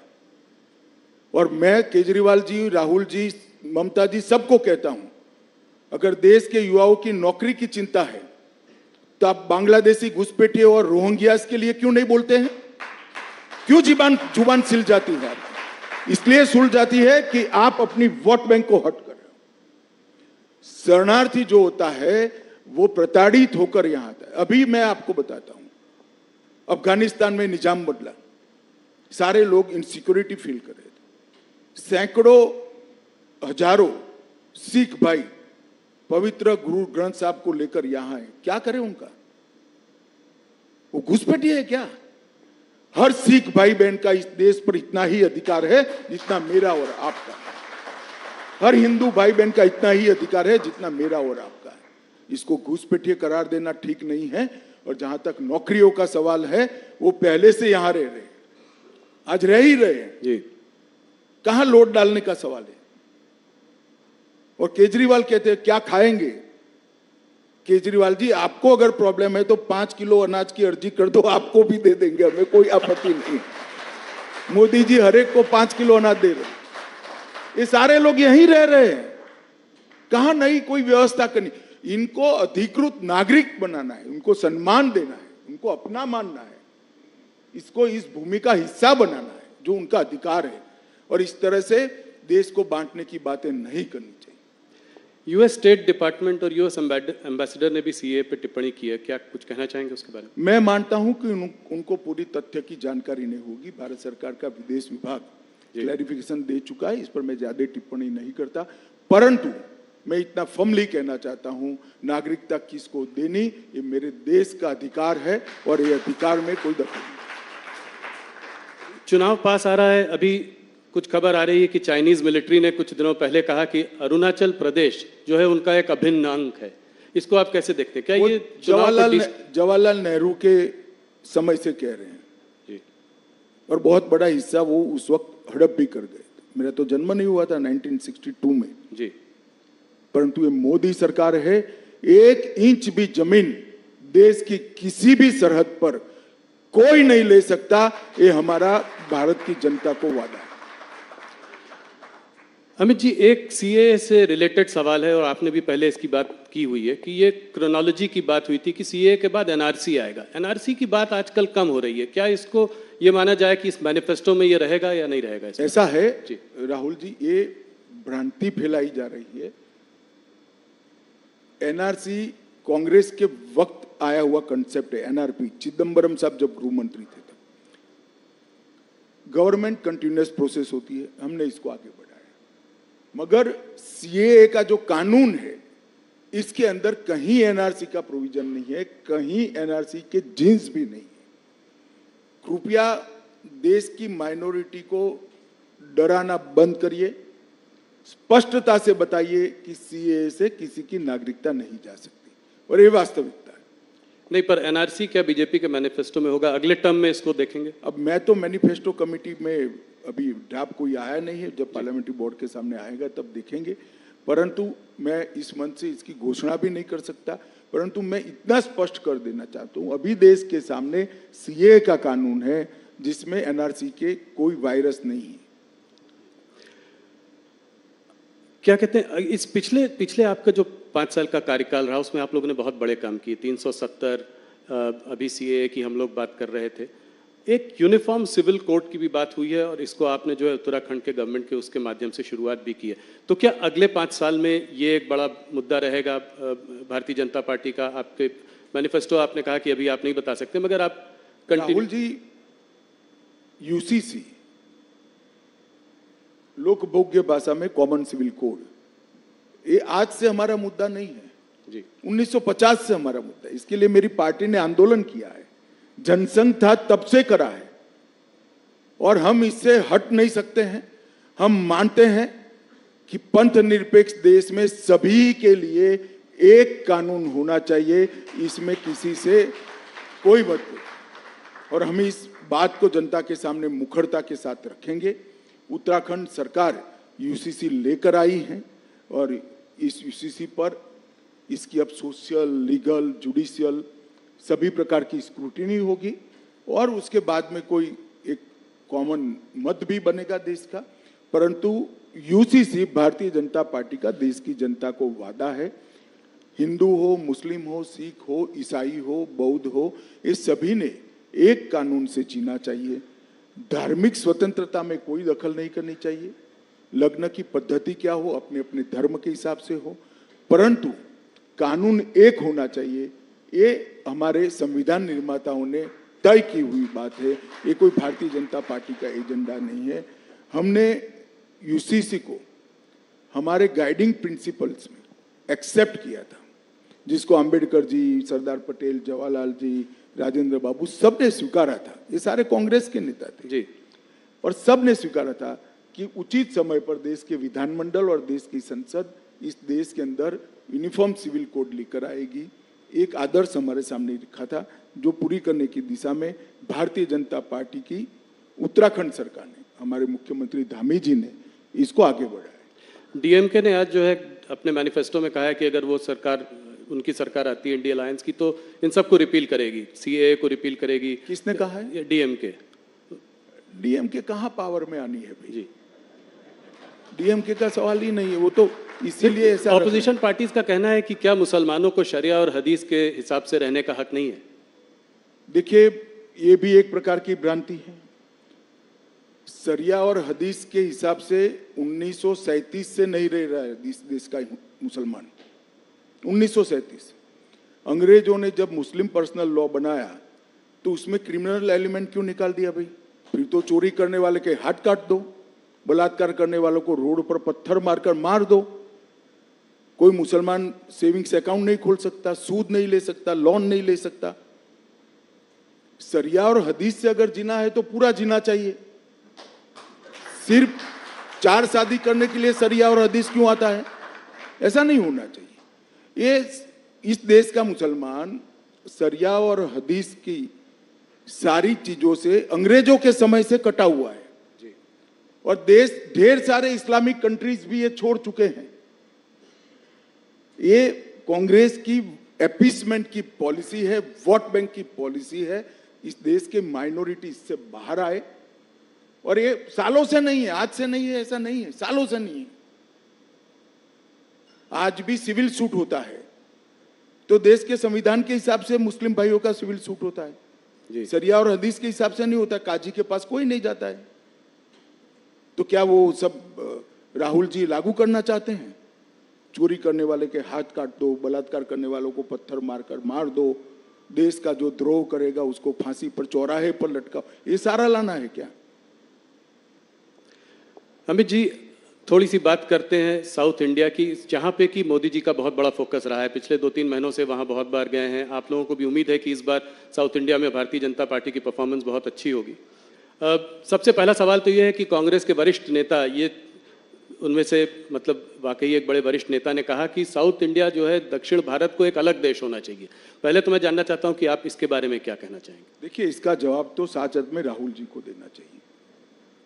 और मैं केजरीवाल जी, राहुल जी, ममता जी सबको कहता हूं, अगर देश के युवाओं की नौकरी की चिंता है तो आप बांग्लादेशी घुसपैठिए और रोहिंग्यास के लिए क्यों नहीं बोलते हैं? क्यों जुबान सिल जाती है? इसलिए सुल जाती है कि आप अपनी वोट बैंक को हट कर रहे हो। शरणार्थी जो होता है वो प्रताड़ित होकर यहां आता है। अभी मैं आपको बताता हूं, अफगानिस्तान में निजाम बदला, सारे लोग इनसिक्योरिटी फील कर रहे थे। सैकड़ों हजारों सिख भाई पवित्र गुरु ग्रंथ साहब को लेकर यहां है। क्या करें उनका? वो घुसपैठिए है क्या? हर सिख भाई बहन का इस देश पर इतना ही अधिकार है जितना मेरा और आपका है। हर हिंदू भाई बहन का इतना ही अधिकार है जितना मेरा और आपका है। इसको घुसपैठिए करार देना ठीक नहीं है। और जहां तक नौकरियों का सवाल है, वो पहले से यहां रह रहे, आज रह ही रहे हैं जी। कहां लोड डालने का सवाल है? और केजरीवाल कहते हैं क्या खाएंगे? केजरीवाल जी, आपको अगर प्रॉब्लम है तो 5 किलो अनाज की अर्जी कर दो, आपको भी दे देंगे, हमें कोई आपत्ति नहीं। मोदी जी हर एक को 5 किलो अनाज दे रहे। ये सारे लोग यहीं रह रहे हैं, कहां नहीं कोई व्यवस्था करनी। इनको अधिकृत नागरिक बनाना है, उनको सम्मान देना है, उनको अपना मानना है, इसको इस भूमि का हिस्सा बनाना है जो उनका अधिकार है। और इस तरह से देश को बांटने की बातें नहीं करनी चाहिए। यूएस स्टेट डिपार्टमेंट और यूएस एम्बेसडर ने भी सीए पे टिप्पणी की है, क्या कुछ कहना चाहेंगे उसके बारे में? मैं मानता हूं कि उनको पूरी तथ्य की जानकारी नहीं होगी। भारत सरकार का विदेश विभाग क्लैरिफिकेशन दे चुका है, इस पर मैं ज्यादा टिप्पणी नहीं करता। परंतु मैं इतना फर्मली कहना चाहता हूं, नागरिकता किसको देनी ये मेरे देश का अधिकार है और ये अधिकार में कोई दखल नहीं। चुनाव पास आ रहा है, अभी कुछ खबर आ रही है कि चाइनीज मिलिट्री ने कुछ दिनों पहले कहा कि अरुणाचल प्रदेश जो है उनका एक अभिन्न अंग है। इसको आप कैसे देखते हैं? क्या ये जवाहरलाल नेहरू के समय से कह रहे हैं जी। और बहुत बड़ा हिस्सा वो उस वक्त हड़प भी कर गए। मेरा तो जन्म नहीं हुआ था 1962 में जी। परंतु ये मोदी सरकार है, 1 इंच भी जमीन देश की किसी भी सरहद पर कोई नहीं ले सकता। ये हमारा भारत की जनता को वादा है। अमित जी, एक सीए से रिलेटेड सवाल है और आपने भी पहले इसकी बात की हुई है कि ये क्रोनोलॉजी की बात हुई थी कि सीए के बाद एनआरसी आएगा। एनआरसी की बात आजकल कम हो रही है, क्या इसको ये माना जाए कि इस मैनिफेस्टो में ये रहेगा या नहीं रहेगा? ऐसा है राहुल जी, ये भ्रांति फैलाई जा रही है। एनआरसी कांग्रेस के वक्त आया हुआ कंसेप्ट है। एनआरपी चिदम्बरम साहब जब गृह मंत्री थे तब। गवर्नमेंट कंटिन्यूअस प्रोसेस होती है, हमने इसको आगे बढ़ाया। मगर सीएए का जो कानून है इसके अंदर कहीं एनआरसी का प्रोविजन नहीं है, कहीं एनआरसी के जिन्स भी नहीं है। कृपया देश की माइनॉरिटी को डराना बंद करिए, स्पष्टता से बताइए कि सीएए से किसी की नागरिकता नहीं जा सकती और ये वास्तविकता है। नहीं, पर एनआरसी क्या बीजेपी के मैनिफेस्टो में होगा? अगले टर्म में इसको देखेंगे? अब मैं तो मैनिफेस्टो कमेटी में अभी ड्राफ्ट कोई आया नहीं है, जब पार्लियामेंट्री बोर्ड के सामने आएगा तब देखेंगे। परंतु मैं इस मंच से इसकी घोषणा भी नहीं कर सकता, परंतु मैं इतना स्पष्ट कर देना चाहता हूं, अभी देश के सामने सीए का कानून है जिसमें एनआरसी के कोई वायरस नहीं है। क्या कहते हैं, इस पिछले आपका जो 5 साल का कार्यकाल रहा उसमें आप लोगों ने बहुत बड़े काम किए, 370 अभी सीए की हम लोग बात कर रहे थे, एक यूनिफॉर्म सिविल कोड की भी बात हुई है और इसको आपने जो है उत्तराखंड के गवर्नमेंट के उसके माध्यम से शुरुआत भी की है। तो क्या अगले 5 साल में ये एक बड़ा मुद्दा रहेगा भारतीय जनता पार्टी का? आपके मैनिफेस्टो आपने कहा कि अभी आप नहीं बता सकते, मगर आप राहुल जी, यूसीसी लोकभोग्य भाषा में कॉमन सिविल कोड, ये आज से हमारा मुद्दा नहीं है जी, 1950 से हमारा मुद्दा है। इसके लिए मेरी पार्टी ने आंदोलन किया है, जनसंघ था तब से करा है और हम इससे हट नहीं सकते हैं। हम मानते हैं कि पंथ निरपेक्ष देश में सभी के लिए एक कानून होना चाहिए, इसमें किसी से कोई मतभेद, और हम इस बात को जनता के सामने मुखरता के साथ रखेंगे। उत्तराखंड सरकार यूसीसी लेकर आई है और इस यूसीसी पर इसकी अब सोशल, लीगल, जुडिशियल सभी प्रकार की स्क्रूटिनी होगी और उसके बाद में कोई एक कॉमन मत भी बनेगा देश का। परंतु यूसीसी भारतीय जनता पार्टी का देश की जनता को वादा है, हिंदू हो, मुस्लिम हो, सिख हो, ईसाई हो, बौद्ध हो, ये सभी ने एक कानून से जीना चाहिए। धार्मिक स्वतंत्रता में कोई दखल नहीं करनी चाहिए, लग्न की पद्धति क्या हो अपने अपने धर्म के हिसाब से हो, परंतु कानून एक होना चाहिए। ये हमारे संविधान निर्माताओं ने तय की हुई बात है, ये कोई भारतीय जनता पार्टी का एजेंडा नहीं है। हमने यूसीसी को हमारे गाइडिंग प्रिंसिपल्स में एक्सेप्ट किया था, जिसको अंबेडकर जी, सरदार पटेल, जवाहरलाल जी, राजेंद्र बाबू सब ने स्वीकारा था। ये सारे कांग्रेस के नेता थे जी, और सब ने स्वीकारा था कि उचित समय पर देश के विधानमंडल और देश की संसद इस देश के अंदर यूनिफॉर्म सिविल कोड लेकर आएगी। एक आदर्श हमारे सामने रखा था जो पूरी करने की दिशा में भारतीय जनता पार्टी की उत्तराखंड सरकार ने, हमारे मुख्यमंत्री धामी जी ने इसको आगे बढ़ाया। डीएमके ने आज जो है अपने मैनिफेस्टो में कहा है कि अगर वो सरकार, उनकी सरकार आती है इंडिया अलायंस की, तो इन सबको रिपील करेगी, सीएए को रिपील करेगी। किसने कहा है? डीएमके। डीएमके कहाँ पावर में आनी है भाई? जी, डीएमके का सवाल ही नहीं है, वो तो इसीलिए ऐसा ऑपोजिशन पार्टीज का कहना है कि क्या मुसलमानों को शरिया और हदीस के हिसाब से रहने का हक नहीं है? देखिए, ये भी एक प्रकार की भ्रांति है। शरिया और हदीस के हिसाब से 1937 से नहीं रह रहा है देश का मुसलमान। 1937 अंग्रेजों ने जब मुस्लिम पर्सनल लॉ बनाया तो उसमें क्रिमिनल एलिमेंट क्यों निकाल दिया भाई? फिर तो चोरी करने वाले के हाथ काट दो, बलात्कार करने वालों को रोड पर पत्थर मारकर मार दो। कोई मुसलमान सेविंग्स अकाउंट नहीं खोल सकता, सूद नहीं ले सकता, लोन नहीं ले सकता। शरिया और हदीस से अगर जीना है तो पूरा जीना चाहिए। सिर्फ 4 शादी करने के लिए शरिया और हदीस क्यों आता है? ऐसा नहीं होना चाहिए। ये इस देश का मुसलमान शरिया और हदीस की सारी चीजों से अंग्रेजों के समय से कटा हुआ है जी। और देश ढेर सारे इस्लामिक कंट्रीज भी ये छोड़ चुके हैं। ये कांग्रेस की एपीसमेंट की पॉलिसी है, वोट बैंक की पॉलिसी है। इस देश के माइनॉरिटी इससे बाहर आए, और ये सालों से नहीं है, आज से नहीं है, ऐसा नहीं है, सालों से नहीं है। आज भी सिविल सूट होता है तो देश के संविधान के हिसाब से मुस्लिम भाइयों का सिविल सूट होता है जी। शरिया और हदीस के हिसाब से नहीं होता। काजी के पास कोई नहीं जाता है। तो क्या वो सब राहुल जी लागू करना चाहते हैं? चोरी करने वाले के हाथ काट दो, बलात्कार करने वालों को पत्थर मारकर मार दो, देश का जो द्रोह करेगा उसको फांसी पर, चौराहे पर लटकाओ, ये सारा लाना है क्या? अमित जी, थोड़ी सी बात करते हैं साउथ इंडिया की, जहाँ पे कि मोदी जी का बहुत बड़ा फोकस रहा है। पिछले 2-3 महीनों से वहाँ बहुत बार गए हैं। आप लोगों को भी उम्मीद है कि इस बार साउथ इंडिया में भारतीय जनता पार्टी की परफॉर्मेंस बहुत अच्छी होगी। सबसे पहला सवाल तो ये है कि कांग्रेस के वरिष्ठ नेता, ये उनमें से मतलब वाकई एक बड़े वरिष्ठ नेता ने कहा कि साउथ इंडिया जो है दक्षिण भारत को एक अलग देश होना चाहिए। पहले तो मैं जानना चाहता हूँ कि आप इसके बारे में क्या कहना चाहेंगे? देखिए, इसका जवाब तो साचत में राहुल जी को देना चाहिए।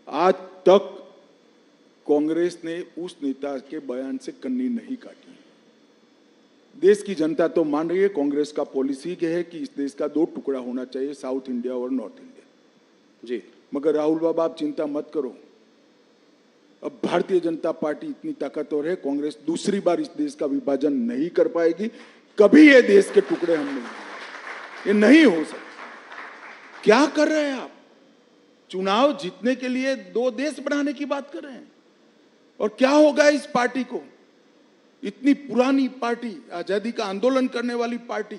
आज तक कांग्रेस ने उस नेता के बयान से कन्नी नहीं काटी। देश की जनता तो मान रही है, कांग्रेस का पॉलिसी है कि इस देश का 2 टुकड़ा होना चाहिए, साउथ इंडिया और नॉर्थ इंडिया। जी, मगर राहुल बाबा आप चिंता मत करो, अब भारतीय जनता पार्टी इतनी ताकतवर है, कांग्रेस दूसरी बार इस देश का विभाजन नहीं कर पाएगी। कभी ये देश के टुकड़े हम नहीं, ये नहीं हो सकता। क्या कर रहे हैं आप? चुनाव जीतने के लिए 2 देश बनाने की बात कर रहे हैं। और क्या होगा इस पार्टी को? इतनी पुरानी पार्टी, आजादी का आंदोलन करने वाली पार्टी,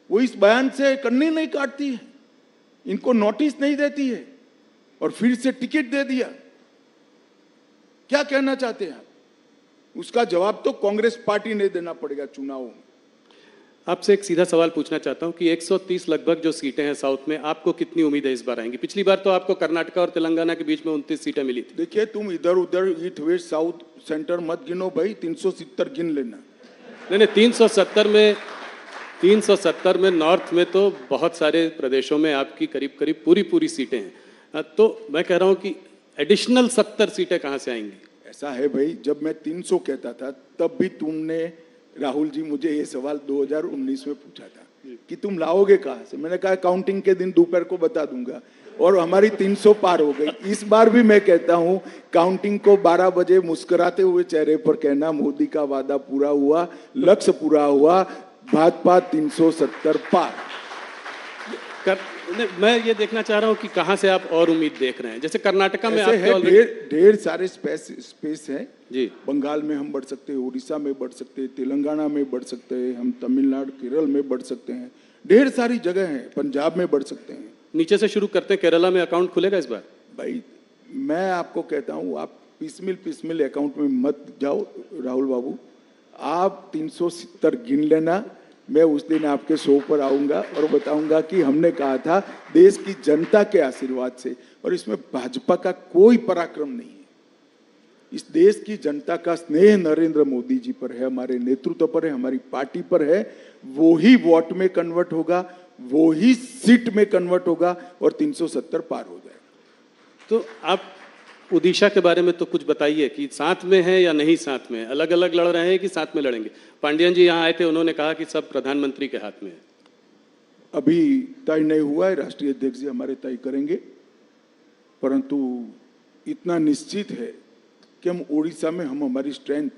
वो इस बयान से कन्नी नहीं काटती है, इनको नोटिस नहीं देती है और फिर से टिकट दे दिया। क्या कहना चाहते हैं आप? उसका जवाब तो कांग्रेस पार्टी ने देना पड़ेगा चुनावों में। आपसे एक सीधा सवाल पूछना चाहता हूं कि 130 लगभग जो सीटें हैं साउथ में, आपको कितनी उम्मीद है इस बार आएंगी? पिछली बार तो आपको कर्नाटक और तेलंगाना के बीच में 29 सीटें मिली थी। देखिए, तुम इधर उधर ईस्ट वेस्ट साउथ सेंटर मत गिनो भाई, 370 गिन लेना। नहीं, 370 में नॉर्थ में तो बहुत सारे प्रदेशों में आपकी करीब करीब पूरी सीटें हैं। तो मैं कह रहा हूं कि एडिशनल 70 सीटें कहां से आएंगी? ऐसा है भाई, जब मैं 300 कहता था तब भी तुमने, राहुल जी, मुझे ये सवाल 2019 में पूछा था कि तुम लाओगे कहां से। मैंने कहा काउंटिंग के दिन दोपहर को बता दूंगा, और हमारी 300 पार हो गई। इस बार भी मैं कहता हूं, काउंटिंग को 12 बजे मुस्कुराते हुए चेहरे पर कहना, मोदी का वादा पूरा हुआ, लक्ष्य पूरा हुआ, भाजपा 370 पार। मैं ये देखना चाह रहा हूं कि कहां से आप और उम्मीद देख रहे हैं। जैसे कर्नाटका में आपके ढेर सारे स्पेस है जी। बंगाल में हम बढ़ सकते हैं, उड़ीसा में बढ़ सकते हैं, तेलंगाना में बढ़ सकते हैं, हम तमिलनाडु केरल में बढ़ सकते हैं, ढेर सारी जगह है, पंजाब में बढ़ सकते हैं। नीचे से शुरू करते हैं, केरला में अकाउंट खुलेगा इस बार? भाई मैं आपको कहता हूं, आप पिसमिल अकाउंट में मत जाओ राहुल बाबू, आप 370 गिन लेना। मैं उस दिन आपके शो पर आऊंगा और बताऊंगा कि हमने कहा था देश की जनता के आशीर्वाद से, और इसमें भाजपा का कोई पराक्रम नहीं है। इस देश की जनता का स्नेह नरेंद्र मोदी जी पर है, हमारे नेतृत्व पर है, हमारी पार्टी पर है। वो ही वोट में कन्वर्ट होगा, वो ही सीट में कन्वर्ट होगा और 370 पार हो जाएगा। तो आप उड़ीसा के बारे में तो कुछ बताइए कि साथ में है या नहीं साथ में, अलग अलग लड़ रहे हैं कि साथ में लड़ेंगे? पांडियन जी यहाँ आए थे, उन्होंने कहा कि सब प्रधानमंत्री के हाथ में है। अभी तय नहीं हुआ है, राष्ट्रीय अध्यक्ष जी हमारे तय करेंगे, परंतु इतना निश्चित है कि हम उड़ीसा में हमारी स्ट्रेंथ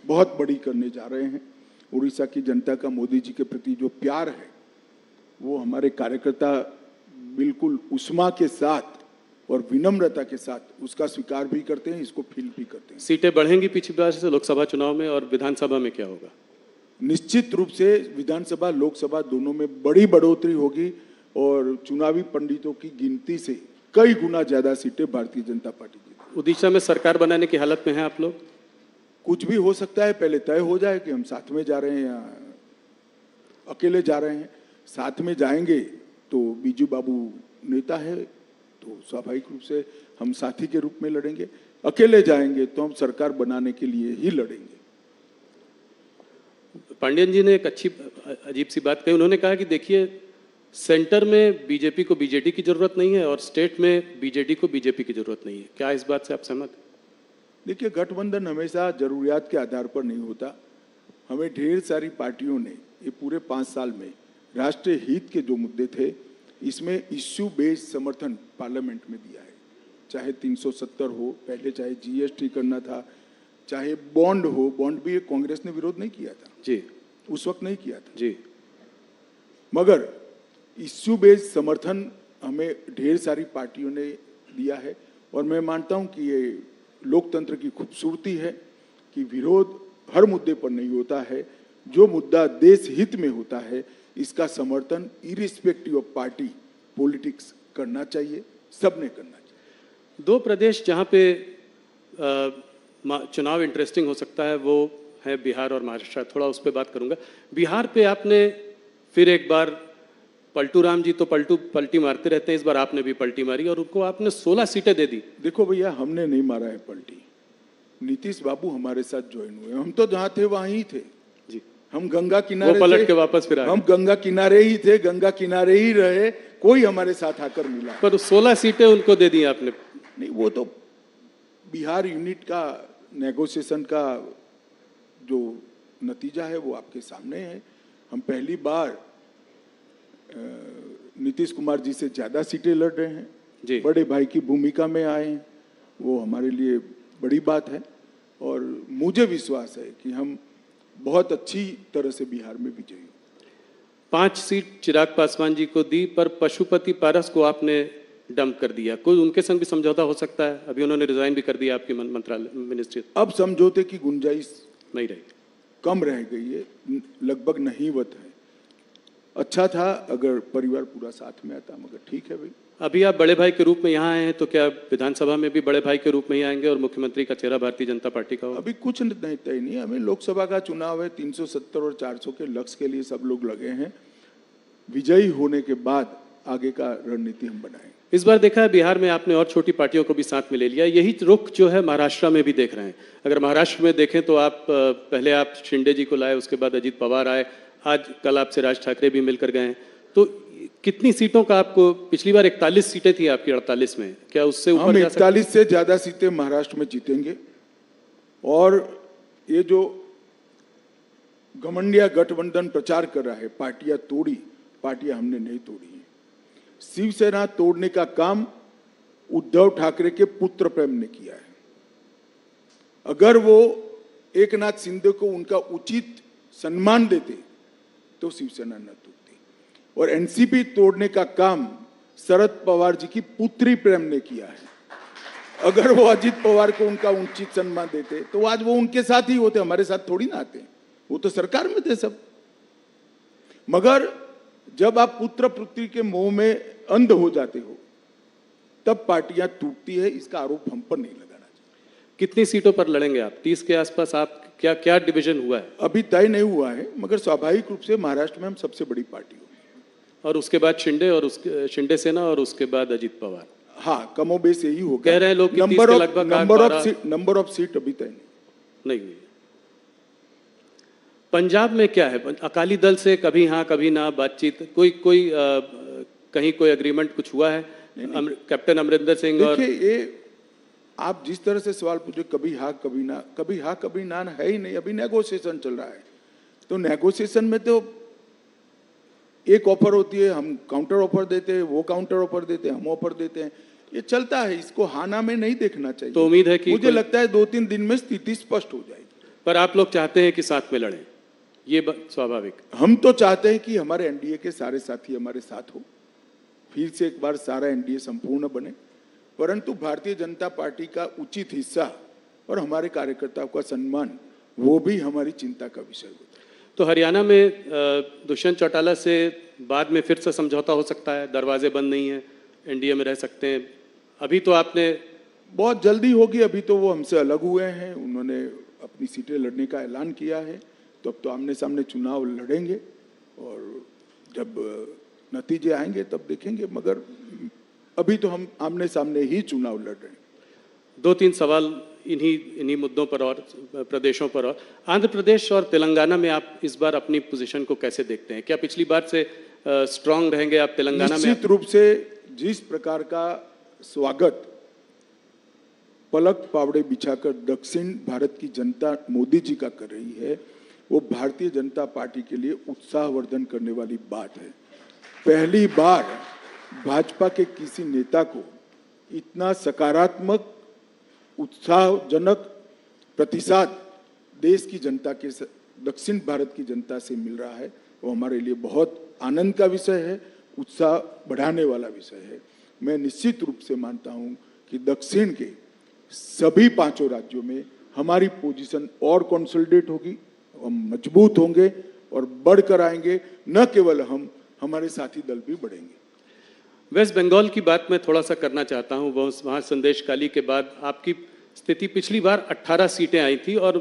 बहुत बड़ी करने जा रहे हैं। उड़ीसा की जनता का मोदी जी के प्रति जो प्यार है, वो हमारे कार्यकर्ता बिल्कुल उष्मा के साथ और विनम्रता के साथ उसका स्वीकार भी करते हैं, इसको फील भी करते हैं। सीटें बढ़ेंगी पिछली बार से लोकसभा चुनाव में, और विधानसभा में क्या होगा? निश्चित रूप से विधानसभा लोकसभा दोनों में बड़ी बढ़ोतरी होगी, और चुनावी पंडितों की गिनती से कई गुना ज्यादा सीटें भारतीय जनता पार्टी की। उड़ीसा में सरकार बनाने की हालत में हैं आप लोग? कुछ भी हो सकता है, पहले तय हो जाए कि हम साथ में जा रहे हैं या अकेले जा रहे हैं। साथ में जाएंगे तो बीजू बाबू नेता है, तो स्वाभाविक रूप से हम साथी के रूप में लड़ेंगे। अकेले जाएंगे तो हम सरकार बनाने के लिए ही लड़ेंगे। पांडियन जी ने एक अच्छी अजीब सी बात कही, उन्होंने कहा कि देखिए, सेंटर में बीजेपी को बीजेडी की जरूरत नहीं है और स्टेट में बीजेडी को बीजेपी की जरूरत नहीं है। क्या इस बात से आप सहमत हैं? देखिए, गठबंधन हमेशा जरूरियात के आधार पर नहीं होता। हमें ढेर सारी पार्टियों ने ये पूरे 5 साल में राष्ट्रीय हित के जो मुद्दे थे, इसमें इश्यू बेस्ड समर्थन पार्लियामेंट में दिया है। चाहे 370 हो, पहले चाहे जीएसटी करना था, चाहे बॉन्ड हो, बॉन्ड भी कांग्रेस ने विरोध नहीं किया था जी, उस वक्त नहीं किया था जी, मगर इश्यू बेस्ड समर्थन हमें ढेर सारी पार्टियों ने दिया है। और मैं मानता हूं कि ये लोकतंत्र की खूबसूरती है कि विरोध हर मुद्दे पर नहीं होता है। जो मुद्दा देश हित में होता है, इसका समर्थन इरिस्पेक्टिव ऑफ पार्टी पॉलिटिक्स करना चाहिए, सबने करना चाहिए। 2 प्रदेश जहां पे चुनाव इंटरेस्टिंग हो सकता है वो है बिहार और महाराष्ट्र। थोड़ा उस पर बात करूंगा। बिहार पे आपने फिर एक बार, पलटू राम जी तो पलटी मारते रहते हैं, इस बार आपने भी पलटी मारी और उनको आपने 16 सीटें दे दी। देखो भैया, हमने नहीं मारा है पलटी, नीतीश बाबू हमारे साथ ज्वाइन हुए। हम तो जहां थे वहीं ही थे जी, हम गंगा किनारे, वो पलट के वापस फिर आए। हम गंगा किनारे ही थे, गंगा किनारे ही रहे, कोई हमारे साथ आकर मिला। पर 16 सीटें उनको दे दी आपने। नहीं, वो तो बिहार यूनिट का नेगोशिएशन का जो नतीजा है वो आपके सामने है। हम पहली बार नीतीश कुमार जी से ज्यादा सीटें लड़ रहे हैं जी। बड़े भाई की भूमिका में आए हैं, वो हमारे लिए बड़ी बात है और मुझे विश्वास है कि हम बहुत अच्छी तरह से बिहार में विजयी होंगे। 5 सीट चिराग पासवान जी को दी, पर पशुपति पारस को आपने डंप कर दिया। कोई उनके संग भी समझौता हो सकता है? अभी उन्होंने रिजाइन भी कर दिया आपकी मंत्रालय मिनिस्ट्री। अब समझौते की गुंजाइश नहीं रही, कम रह गई है, लगभग नहींवत है। अच्छा था अगर परिवार पूरा साथ में आता, मगर ठीक है भाई। अभी आप बड़े भाई के रूप में यहाँ आए हैं, तो क्या विधानसभा में भी बड़े भाई के रूप में ही आएंगे और मुख्यमंत्री का चेहरा भारतीय जनता पार्टी का होगा? अभी कुछ नहीं तय नहीं, हमें लोकसभा का चुनाव है, 370 और 400 के लक्ष्य के लिए सब लोग लगे हैं। विजयी होने के बाद आगे का रणनीति हम बनाएंगे। इस बार देखा है बिहार में आपने और छोटी पार्टियों को भी साथ में ले लिया। यही रुख जो है महाराष्ट्र में भी देख रहे हैं। अगर महाराष्ट्र में देखें तो आप पहले आप शिंदे जी को लाए, उसके बाद अजीत पवार आए, आज कल आपसे राज ठाकरे भी मिलकर गए हैं। तो कितनी सीटों का आपको, पिछली बार 41 सीटें थी आपकी 48 में, क्या उससे ऊपर? हम 41 से ज्यादा सीटें महाराष्ट्र में जीतेंगे और ये जो घमंडिया गठबंधन प्रचार कर रहा है, पार्टियां तोड़ी, पार्टियां हमने नहीं तोड़ी है। शिवसेना तोड़ने का काम उद्धव ठाकरे के पुत्र प्रेम ने किया है। अगर वो एकनाथ शिंदे को उनका उचित सम्मान देते तो शिवसेना न टूटती। और एनसीपी तोड़ने का काम शरद पवार जी की पुत्री प्रेम ने किया है। अगर वो अजीत पवार को उनका उचित सम्मान देते तो आज वो उनके साथ ही होते, हमारे साथ थोड़ी ना आते। वो तो सरकार में थे सब। मगर जब आप पुत्र पुत्री के मोह में अंध हो जाते हो तब पार्टियां टूटती है। इसका आरोप हम पर नहीं लगाना चाहिए। कितनी सीटों पर लड़ेंगे आप? 30 के आसपास आप, क्या क्या डिवीजन हुआ है? अभी तय नहीं हुआ है, मगर स्वाभाविक रूप से महाराष्ट्र में हम सबसे बड़ी पार्टी होगी। और उसके बाद शिंदे, और उसके शिंदे सेना, और उसके बाद अजीत पवार। हाँ, कमोबेश यही होगा। कह रहे हैं लोग कि 30 के लगभग नंबर ऑफ सीट अभी तय नहीं हुई। पंजाब में क्या है? अकाली दल से कभी हाँ कभी ना बातचीत, कोई कहीं कोई एग्रीमेंट कुछ हुआ है? कैप्टन अमरिंदर सिंह और देखिए, ये आप जिस तरह से सवाल पूछे, कभी हाँ कभी ना, कभी हाँ कभी ना है ही नहीं। अभी नेगोशिएशन चल रहा है, तो नेगोशिएशन में तो एक ऑफर होती है, हम काउंटर ऑफर देते हैं, वो काउंटर ऑफर देते हैं, हम ऑफर देते हैं, ये चलता है। इसको हाना में नहीं देखना चाहिए। तो उम्मीद है कि मुझे लगता है 2-3 दिन में स्थिति स्पष्ट हो जाएगी। पर आप लोग चाहते हैं कि साथ में लड़ें, ये स्वाभाविक। हम तो चाहते हैं कि हमारे एनडीए के सारे साथी हमारे साथ हो, फिर से एक बार सारा एनडीए संपूर्ण बने। परंतु भारतीय जनता पार्टी का उचित हिस्सा और हमारे कार्यकर्ताओं का सम्मान, वो भी हमारी चिंता का विषय होता है। तो हरियाणा में दुष्यंत चौटाला से बाद में फिर से समझौता हो सकता है? दरवाजे बंद नहीं है, एनडीए में रह सकते हैं। अभी तो आपने, बहुत जल्दी होगी। अभी तो वो हमसे अलग हुए हैं, उन्होंने अपनी सीटें लड़ने का ऐलान किया है, तो अब तो आमने सामने चुनाव लड़ेंगे और जब नतीजे आएंगे तब देखेंगे। मगर अभी तो हम आमने सामने ही चुनाव लड़ रहे हैं। 2-3 सवाल इन्हीं मुद्दों पर और प्रदेशों पर। और आंध्र प्रदेश और तेलंगाना में आप इस बार अपनी पोजीशन को कैसे देखते हैं? क्या पिछली बार से स्ट्रांग रहेंगे आप तेलंगाना में? निश्चित रूप से जिस प्रकार का स्वागत पलक पावड़े बिछाकर दक्षिण भारत की जनता मोदी जी का कर रही है, वो भारतीय जनता पार्टी के लिए उत्साहवर्धन करने वाली बात है। पहली बार भाजपा के किसी नेता को इतना सकारात्मक उत्साहजनक प्रतिसाद देश की जनता के, दक्षिण भारत की जनता से मिल रहा है। वो हमारे लिए बहुत आनंद का विषय है, उत्साह बढ़ाने वाला विषय है। मैं निश्चित रूप से मानता हूं कि दक्षिण के सभी 5 राज्यों में हमारी पोजीशन और कंसोलिडेट होगी, हम मजबूत होंगे और बढ़कर आएंगे। न केवल हम, हमारे साथी दल भी बढ़ेंगे। वेस्ट बंगाल की बात मैं थोड़ा सा करना चाहता हूँ। वहाँ संदेश काली के बाद आपकी स्थिति, पिछली बार 18 सीटें आई थी और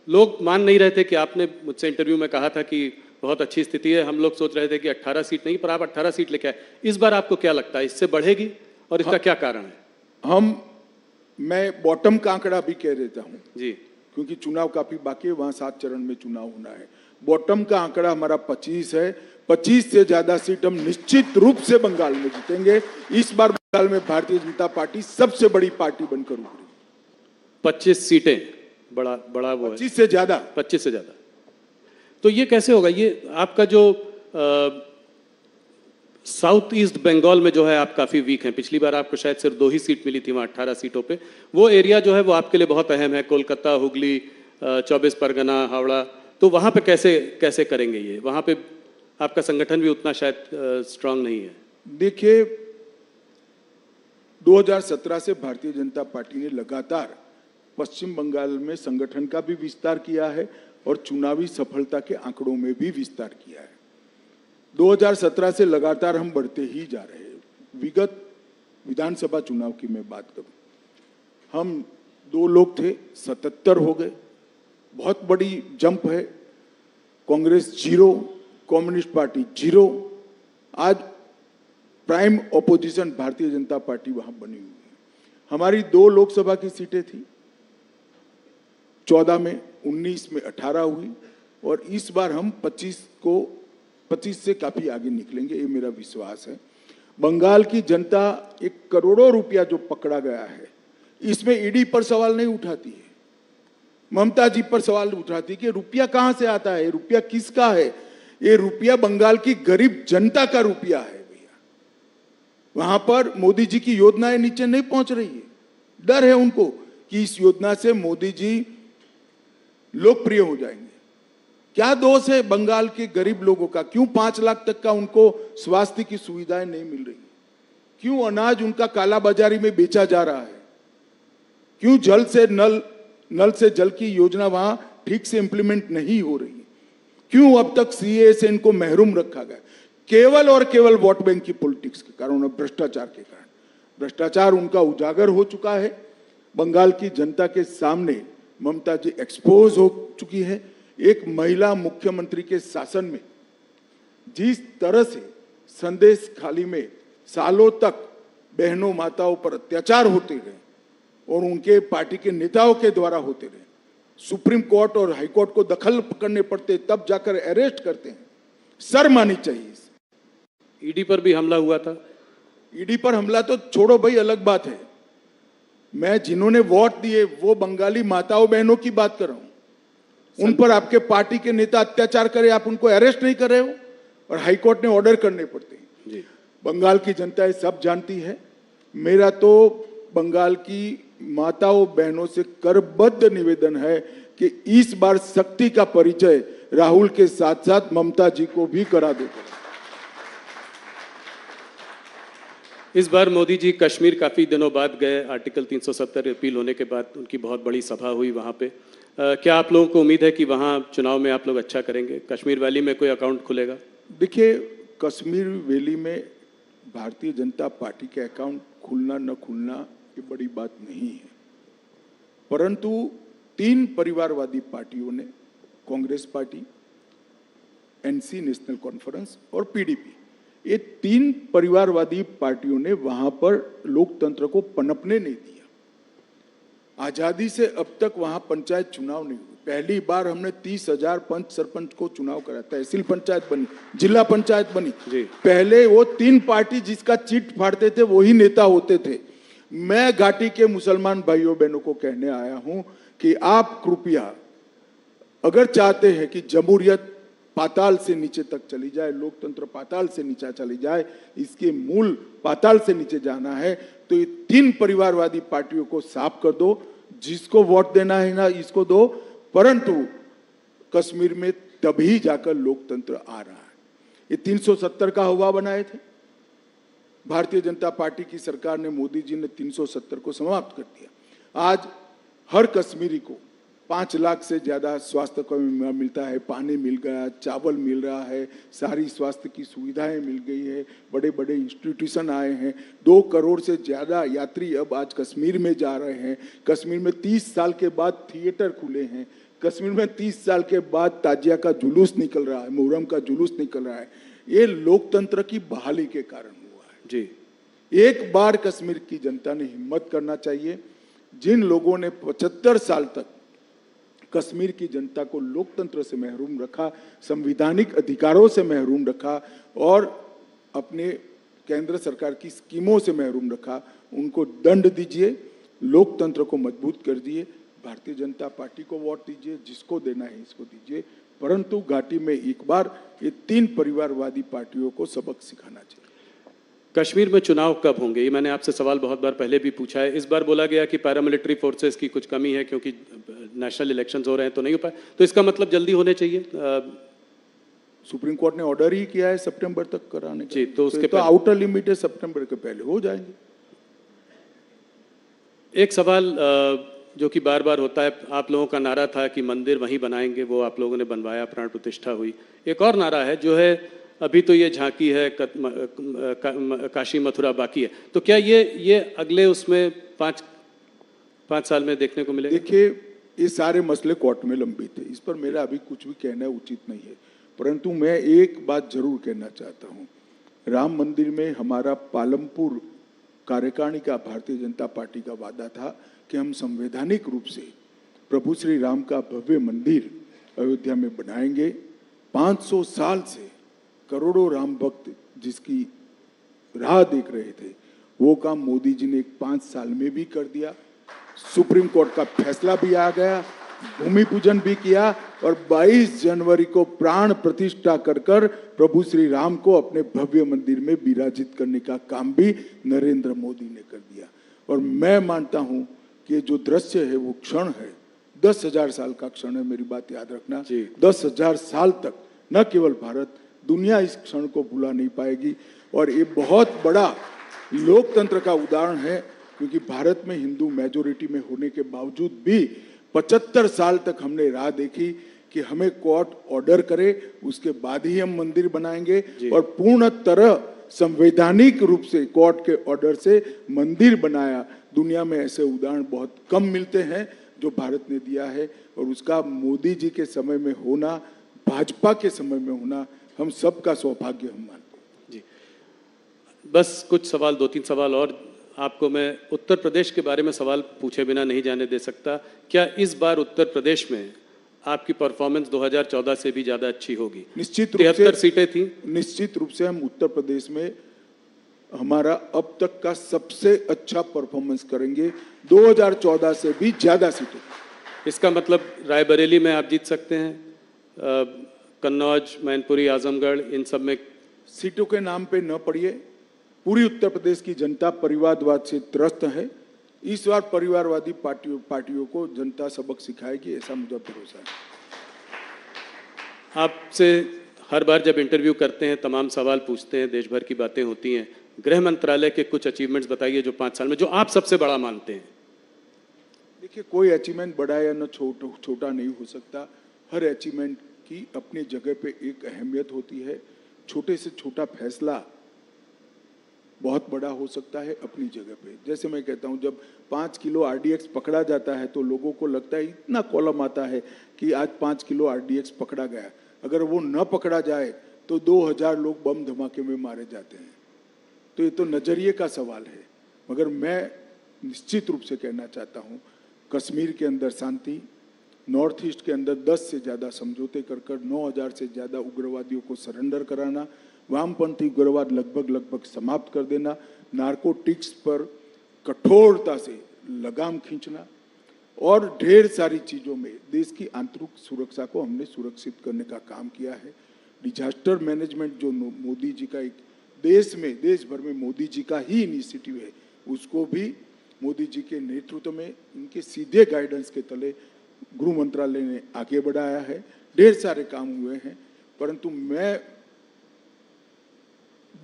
लोग मान नहीं रहे थे कि आपने मुझसे इंटरव्यू में कहा था कि बहुत अच्छी स्थिति है। हम लोग सोच रहे थे कि 18 सीट नहीं, पर आप 18 सीट लेके आए। इस बार आपको क्या लगता है, इससे बढ़ेगी और इसका क्या कारण है? मैं बॉटम का आंकड़ा भी कह देता हूँ जी, क्योंकि चुनाव काफी बाकी है, वहां 7 चरण में चुनाव होना है। बॉटम का आंकड़ा हमारा 25 है। 25 से ज्यादा सीट हम निश्चित रूप से बंगाल में जीतेंगे। इस बार बंगाल में भारतीय जनता पार्टी सबसे बड़ी पार्टी बनकर उभरी। 25 सीटें, बड़ा बड़ा वो है, 25 से ज्यादा। 25 से ज्यादा। तो ये कैसे होगा? ये आपका जो साउथ ईस्ट बंगाल में जो है आप काफी वीक हैं। पिछली बार आपको शायद सिर्फ 2 ही सीट मिली थी वहां 18 सीटों पे। वो एरिया जो है वो आपके लिए बहुत अहम है, कोलकाता, हुगली, 24 परगना, हावड़ा। तो वहां पे कैसे कैसे करेंगे ये? वहां पे आपका संगठन भी उतना शायद स्ट्रांग नहीं है। देखिए, 2017 से भारतीय जनता पार्टी ने लगातार पश्चिम बंगाल में संगठन का भी विस्तार किया है और चुनावी सफलता के आंकड़ों में भी विस्तार किया है। 2017 से लगातार हम बढ़ते ही जा रहे हैं। विगत विधानसभा चुनाव की मैं बात करूं, हम 2 लोग थे, 77 हो गए, बहुत बड़ी जंप है। Congress 0, communist party 0। आज prime opposition Bharatiya Janata party वहां बनी हुई है। हमारी 2 लोकसभा की सीटें थी, 14 में, 19 में 18 हुई और इस बार हम 25 से काफी आगे निकलेंगे, ये मेरा विश्वास है। बंगाल की जनता 1 करोड़ों रुपया जो पकड़ा गया है, इसमें ईडी पर सवाल नहीं उठाती है, ममता जी पर सवाल उठाती है कि रुपया कहां से आता है, रुपया किसका है। ये रुपया बंगाल की गरीब जनता का रुपया है भैया। वहां पर मोदी जी की योजनाएं नीचे नहीं पहुंच रही है। डर है उनको कि इस योजना से मोदी जी लोकप्रिय हो जाएंगे। क्या दोष है बंगाल के गरीब लोगों का? क्यों 5 लाख तक का उनको स्वास्थ्य की सुविधाएं नहीं मिल रही? क्यों अनाज उनका कालाबाजारी में बेचा जा रहा है? क्यों नल से जल की योजना वहां ठीक से इंप्लीमेंट नहीं हो रही? क्यों अब तक सीए से इनको महरूम रखा गया? केवल और केवल वोट बैंक की पॉलिटिक्स के कारण और भ्रष्टाचार के कारण। भ्रष्टाचार उनका उजागर हो चुका है। बंगाल की जनता के सामने ममता जी एक्सपोज हो चुकी है। एक महिला मुख्यमंत्री के शासन में जिस तरह से संदेश खाली में सालों तक बहनों माताओं पर अत्याचार होते रहे और उनके पार्टी के नेताओं के द्वारा होते रहे, सुप्रीम कोर्ट और हाई कोर्ट को दखल करने पड़ते, तब जाकर अरेस्ट करते हैं। शर्म आनी चाहिए। ईडी पर भी हमला हुआ था। ईडी पर हमला तो छोड़ो भाई, अलग बात है। मैं जिन्होंने वोट दिए वो बंगाली माताओं बहनों की बात कर रहा हूं। उन पर आपके पार्टी के नेता अत्याचार करे, आप उनको अरेस्ट नहीं कर रहे हो और हाईकोर्ट ने ऑर्डर करने पड़ते हैं। जी। बंगाल की जनता ये सब जानती है। मेरा तो बंगाल की माताओं बहनों से करबद्ध निवेदन है कि इस बार शक्ति का परिचय राहुल के साथ साथ ममता जी को भी करा दे। इस बार मोदी जी कश्मीर काफी दिनों बाद गए। आर्टिकल 370 अपील होने के बाद उनकी बहुत बड़ी सभा हुई वहां पे। क्या आप लोगों को उम्मीद है कि वहां चुनाव में आप लोग अच्छा करेंगे? कश्मीर वैली में कोई अकाउंट खुलेगा? देखिए, कश्मीर वैली में भारतीय जनता पार्टी के अकाउंट खुलना न खुलना ये बड़ी बात नहीं है, परंतु 3 परिवारवादी पार्टियों ने, Congress party, NC national conference और पीडीपी, ये 3 परिवारवादी पार्टियों ने वहां पर लोकतंत्र को पनपने नहीं दिया। आजादी से अब तक वहां पंचायत चुनाव नहीं हुए। पहली बार हमने 30,000 पंच सरपंच को चुनाव करा, तहसील पंचायत बनी, जिला पंचायत बनी। पहले वो 3 पार्टी जिसका चिट फाड़ते थे वही नेता होते थे। मैं घाटी के मुसलमान भाइयों बहनों को कहने आया हूं कि आप कृपया अगर चाहते हैं कि जमहूरियत पाताल से नीचे तक चली जाए, लोकतंत्र पाताल से नीचे चली जाए, इसके मूल पाताल से नीचे जाना है, तो ये 3 परिवारवादी पार्टियों को साफ कर दो। जिसको वोट देना है ना इसको दो, परंतु कश्मीर में तभी जाकर लोकतंत्र आ रहा है। ये 370 का हवा बनाए थे भारतीय जनता पार्टी की सरकार ने, मोदी जी ने 370 को समाप्त कर दिया। आज हर कश्मीरी को 5 लाख से ज्यादा स्वास्थ्य को मिलता है, पानी मिल गया, चावल मिल रहा है, सारी स्वास्थ्य की सुविधाएं मिल गई है, बड़े बड़े इंस्टीट्यूशन आए हैं। 2 करोड़ से ज्यादा यात्री अब आज कश्मीर में जा रहे हैं। कश्मीर में 30 साल के बाद थिएटर खुले हैं। कश्मीर में 30 साल के बाद ताजिया का जुलूस निकल रहा है, मुहर्रम का जुलूस निकल रहा है। ये लोकतंत्र की बहाली के कारण हुआ है। जी, एक बार कश्मीर की जनता ने हिम्मत करना चाहिए। जिन लोगों ने 75 साल तक कश्मीर की जनता को लोकतंत्र से महरूम रखा, संवैधानिक अधिकारों से महरूम रखा और अपने केंद्र सरकार की स्कीमों से महरूम रखा, उनको दंड दीजिए। लोकतंत्र को मजबूत कर दिए। भारतीय जनता पार्टी को वोट दीजिए, जिसको देना है इसको दीजिए, परंतु घाटी में एक बार ये 3 परिवारवादी पार्टियों को सबक सिखाना चाहिए। कश्मीर में चुनाव कब होंगे, ये मैंने आपसे सवाल बहुत बार पहले भी पूछा है। इस बार बोला गया कि पैरामिलिट्री फोर्सेस की कुछ कमी है क्योंकि नेशनल इलेक्शंस हो रहे हैं तो नहीं हो पाए, तो इसका मतलब जल्दी होने चाहिए। सुप्रीम कोर्ट ने ऑर्डर ही किया है सितंबर तक कराने का। जी, तो उसके तो आउटर लिमिट है, सितंबर के पहले हो जाएंगे। एक सवाल जो कि बार बार होता है, आप लोगों का नारा था कि मंदिर वहीं बनाएंगे, वो आप लोगों ने बनवाया, प्राण प्रतिष्ठा हुई। एक और नारा है जो है अभी तो ये झांकी है, काशी मथुरा बाकी है, तो क्या ये अगले उसमें पाँच साल में देखने को मिलेगा? देखिए, ये सारे मसले कोर्ट में लंबित है, इस पर मेरा अभी कुछ भी कहना उचित नहीं है, परंतु मैं एक बात जरूर कहना चाहता हूँ। राम मंदिर में हमारा पालमपुर कार्यकारिणी का भारतीय जनता पार्टी का वादा था कि हम संवैधानिक रूप से प्रभु श्री राम का भव्य मंदिर अयोध्या में बनाएंगे। 500 साल से करोड़ों राम भक्त जिसकी राह देख रहे थे, वो काम मोदी जी ने 5 साल में भी कर दिया। सुप्रीम कोर्ट का फैसला भी आ गया, भूमि पूजन भी किया और 22 जनवरी को प्राण प्रतिष्ठा कर प्रभु श्री राम को अपने भव्य मंदिर में विराजित करने का काम भी नरेंद्र मोदी ने कर दिया। और मैं मानता हूं कि जो दृश्य है वो क्षण है, 10,000 साल का क्षण है, मेरी बात याद रखना। 10,000 साल तक न केवल भारत, दुनिया इस क्षण को भुला नहीं पाएगी। और ये बहुत बड़ा लोकतंत्र का उदाहरण है, क्योंकि भारत में हिंदू मेजोरिटी में होने के बावजूद भी 75 साल तक हमने राह देखी कि हमें कोर्ट ऑर्डर करे, उसके बाद ही हम मंदिर बनाएंगे। और पूर्ण तरह संवैधानिक रूप से कोर्ट के ऑर्डर से मंदिर बनाया। दुनिया में ऐसे उदाहरण बहुत कम मिलते हैं जो भारत ने दिया है, और उसका मोदी जी के समय में होना, भाजपा के समय में होना, हम सबका सौभाग्य हम मानते हैं। जी, बस कुछ सवाल, 2-3 सवाल और आपको मैं उत्तर प्रदेश के बारे में सवाल पूछे बिना नहीं जाने दे सकता। क्या इस बार उत्तर प्रदेश में आपकी परफॉर्मेंस 2014 से भी ज्यादा अच्छी होगी? निश्चित रूप से 73 सीटें थी। निश्चित रूप से हम उत्तर प्रदेश में हमारा अब तक का सबसे अच्छा परफॉर्मेंस करेंगे, 2014 से भी ज्यादा सीटें। इसका मतलब रायबरेली में आप जीत सकते हैं, कन्नौज, मैनपुरी, आजमगढ़, इन सब में? सीटों के नाम पे न पड़िए, पूरी उत्तर प्रदेश की जनता परिवारवाद से त्रस्त है। इस बार परिवारवादी पार्टियों को जनता सबक सिखाएगी, ऐसा मुझे भरोसा है। आपसे हर बार जब इंटरव्यू करते हैं तमाम सवाल पूछते हैं, देश भर की बातें होती हैं। गृह मंत्रालय के कुछ अचीवमेंट्स बताइए जो 5 साल में, जो आप सबसे बड़ा मानते हैं। देखिए, कोई अचीवमेंट बड़ा या न छोटा नहीं हो सकता। हर अचीवमेंट की अपनी जगह पे एक अहमियत होती है। छोटे से छोटा फैसला बहुत बड़ा हो सकता है अपनी जगह पे। जैसे मैं कहता हूँ, जब 5 किलो आरडीएक्स पकड़ा जाता है तो लोगों को लगता है, इतना कॉलम आता है कि आज 5 किलो आरडीएक्स पकड़ा गया। अगर वो न पकड़ा जाए तो 2000 लोग बम धमाके में मारे जाते हैं। तो ये तो नजरिए का सवाल है। मगर मैं निश्चित रूप से कहना चाहता हूँ, कश्मीर के अंदर शांति, नॉर्थ ईस्ट के अंदर 10 से ज़्यादा समझौते कर 9000 से ज़्यादा उग्रवादियों को सरेंडर कराना, वामपंथी उग्रवाद लगभग समाप्त कर देना, नारकोटिक्स पर कठोरता से लगाम खींचना, और ढेर सारी चीज़ों में देश की आंतरिक सुरक्षा को हमने सुरक्षित करने का काम किया है। डिजास्टर मैनेजमेंट जो मोदी जी का एक देश भर में मोदी जी का ही इनिशिएटिव है, उसको भी मोदी जी के नेतृत्व में, इनके सीधे गाइडेंस के तले गृह मंत्रालय ने आगे बढ़ाया है। ढेर सारे काम हुए हैं, परंतु मैं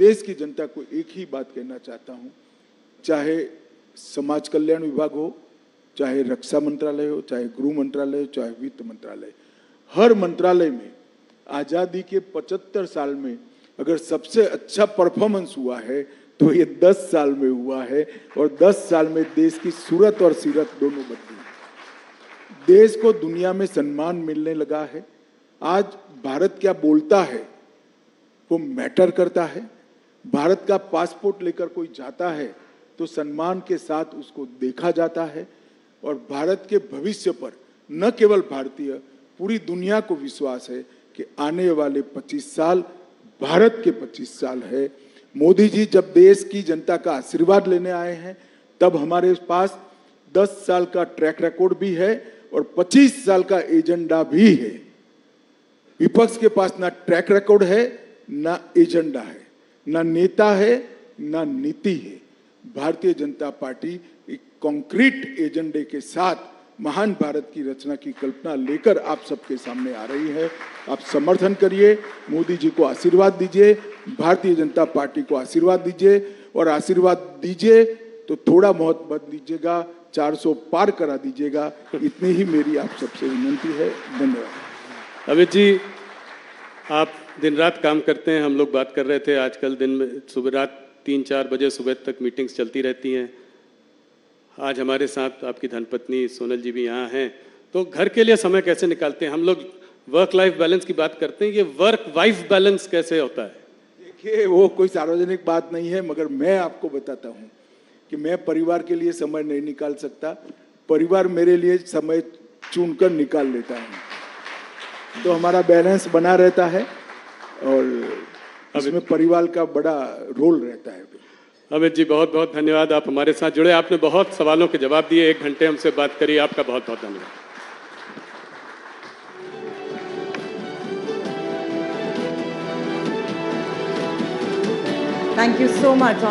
देश की जनता को एक ही बात कहना चाहता हूं, चाहे समाज कल्याण विभाग हो, चाहे रक्षा मंत्रालय हो, चाहे गृह मंत्रालय हो, चाहे वित्त मंत्रालय, हर मंत्रालय में आजादी के 75 साल में अगर सबसे अच्छा परफॉर्मेंस हुआ है तो ये 10 साल में हुआ है। और 10 साल में देश की सूरत और सीरत दोनों बदली। देश को दुनिया में सम्मान मिलने लगा है। आज भारत क्या बोलता है वो मैटर करता है। भारत का पासपोर्ट लेकर कोई जाता है तो सम्मान के साथ उसको देखा जाता है। और भारत के भविष्य पर न केवल भारतीय, पूरी दुनिया को विश्वास है कि आने वाले 25 साल भारत के 25 साल है। मोदी जी जब देश की जनता का आशीर्वाद लेने आए हैं, तब हमारे पास 10 साल का ट्रैक रिकॉर्ड भी है और 25 साल का एजेंडा भी है। विपक्ष के पास ना ट्रैक रिकॉर्ड है, ना एजेंडा है, ना नेता है, ना नीति है। भारतीय जनता पार्टी एक कॉन्क्रीट एजेंडे के साथ महान भारत की रचना की कल्पना लेकर आप सबके सामने आ रही है। आप समर्थन करिए, मोदी जी को आशीर्वाद दीजिए, भारतीय जनता पार्टी को आशीर्वाद दीजिए, और आशीर्वाद दीजिए तो थोड़ा बहुत मत दीजिएगा, 400 पार करा दीजिएगा। इतनी ही मेरी आप सबसे विनंती है। धन्यवाद। अमित जी, आप दिन रात काम करते हैं, हम लोग बात कर रहे थे आजकल दिन में सुबह रात 3-4 बजे सुबह तक मीटिंग्स चलती रहती हैं। आज हमारे साथ आपकी धर्मपत्नी सोनल जी भी यहाँ हैं, तो घर के लिए समय कैसे निकालते हैं? हम लोग वर्क लाइफ बैलेंस की बात करते हैं, ये वर्क वाइफ बैलेंस कैसे होता है? देखिए, वो कोई सार्वजनिक बात नहीं है, मगर मैं आपको बताता हूँ कि मैं परिवार के लिए समय नहीं निकाल सकता। परिवार मेरे लिए समय चुनकर निकाल लेता है, तो हमारा बैलेंस बना रहता है और इसमें परिवार का बड़ा रोल रहता है। अमित जी, बहुत बहुत धन्यवाद, आप हमारे साथ जुड़े, आपने बहुत सवालों के जवाब दिए, 1 घंटे हमसे बात करी, आपका बहुत बहुत धन्यवाद। Thank you so much.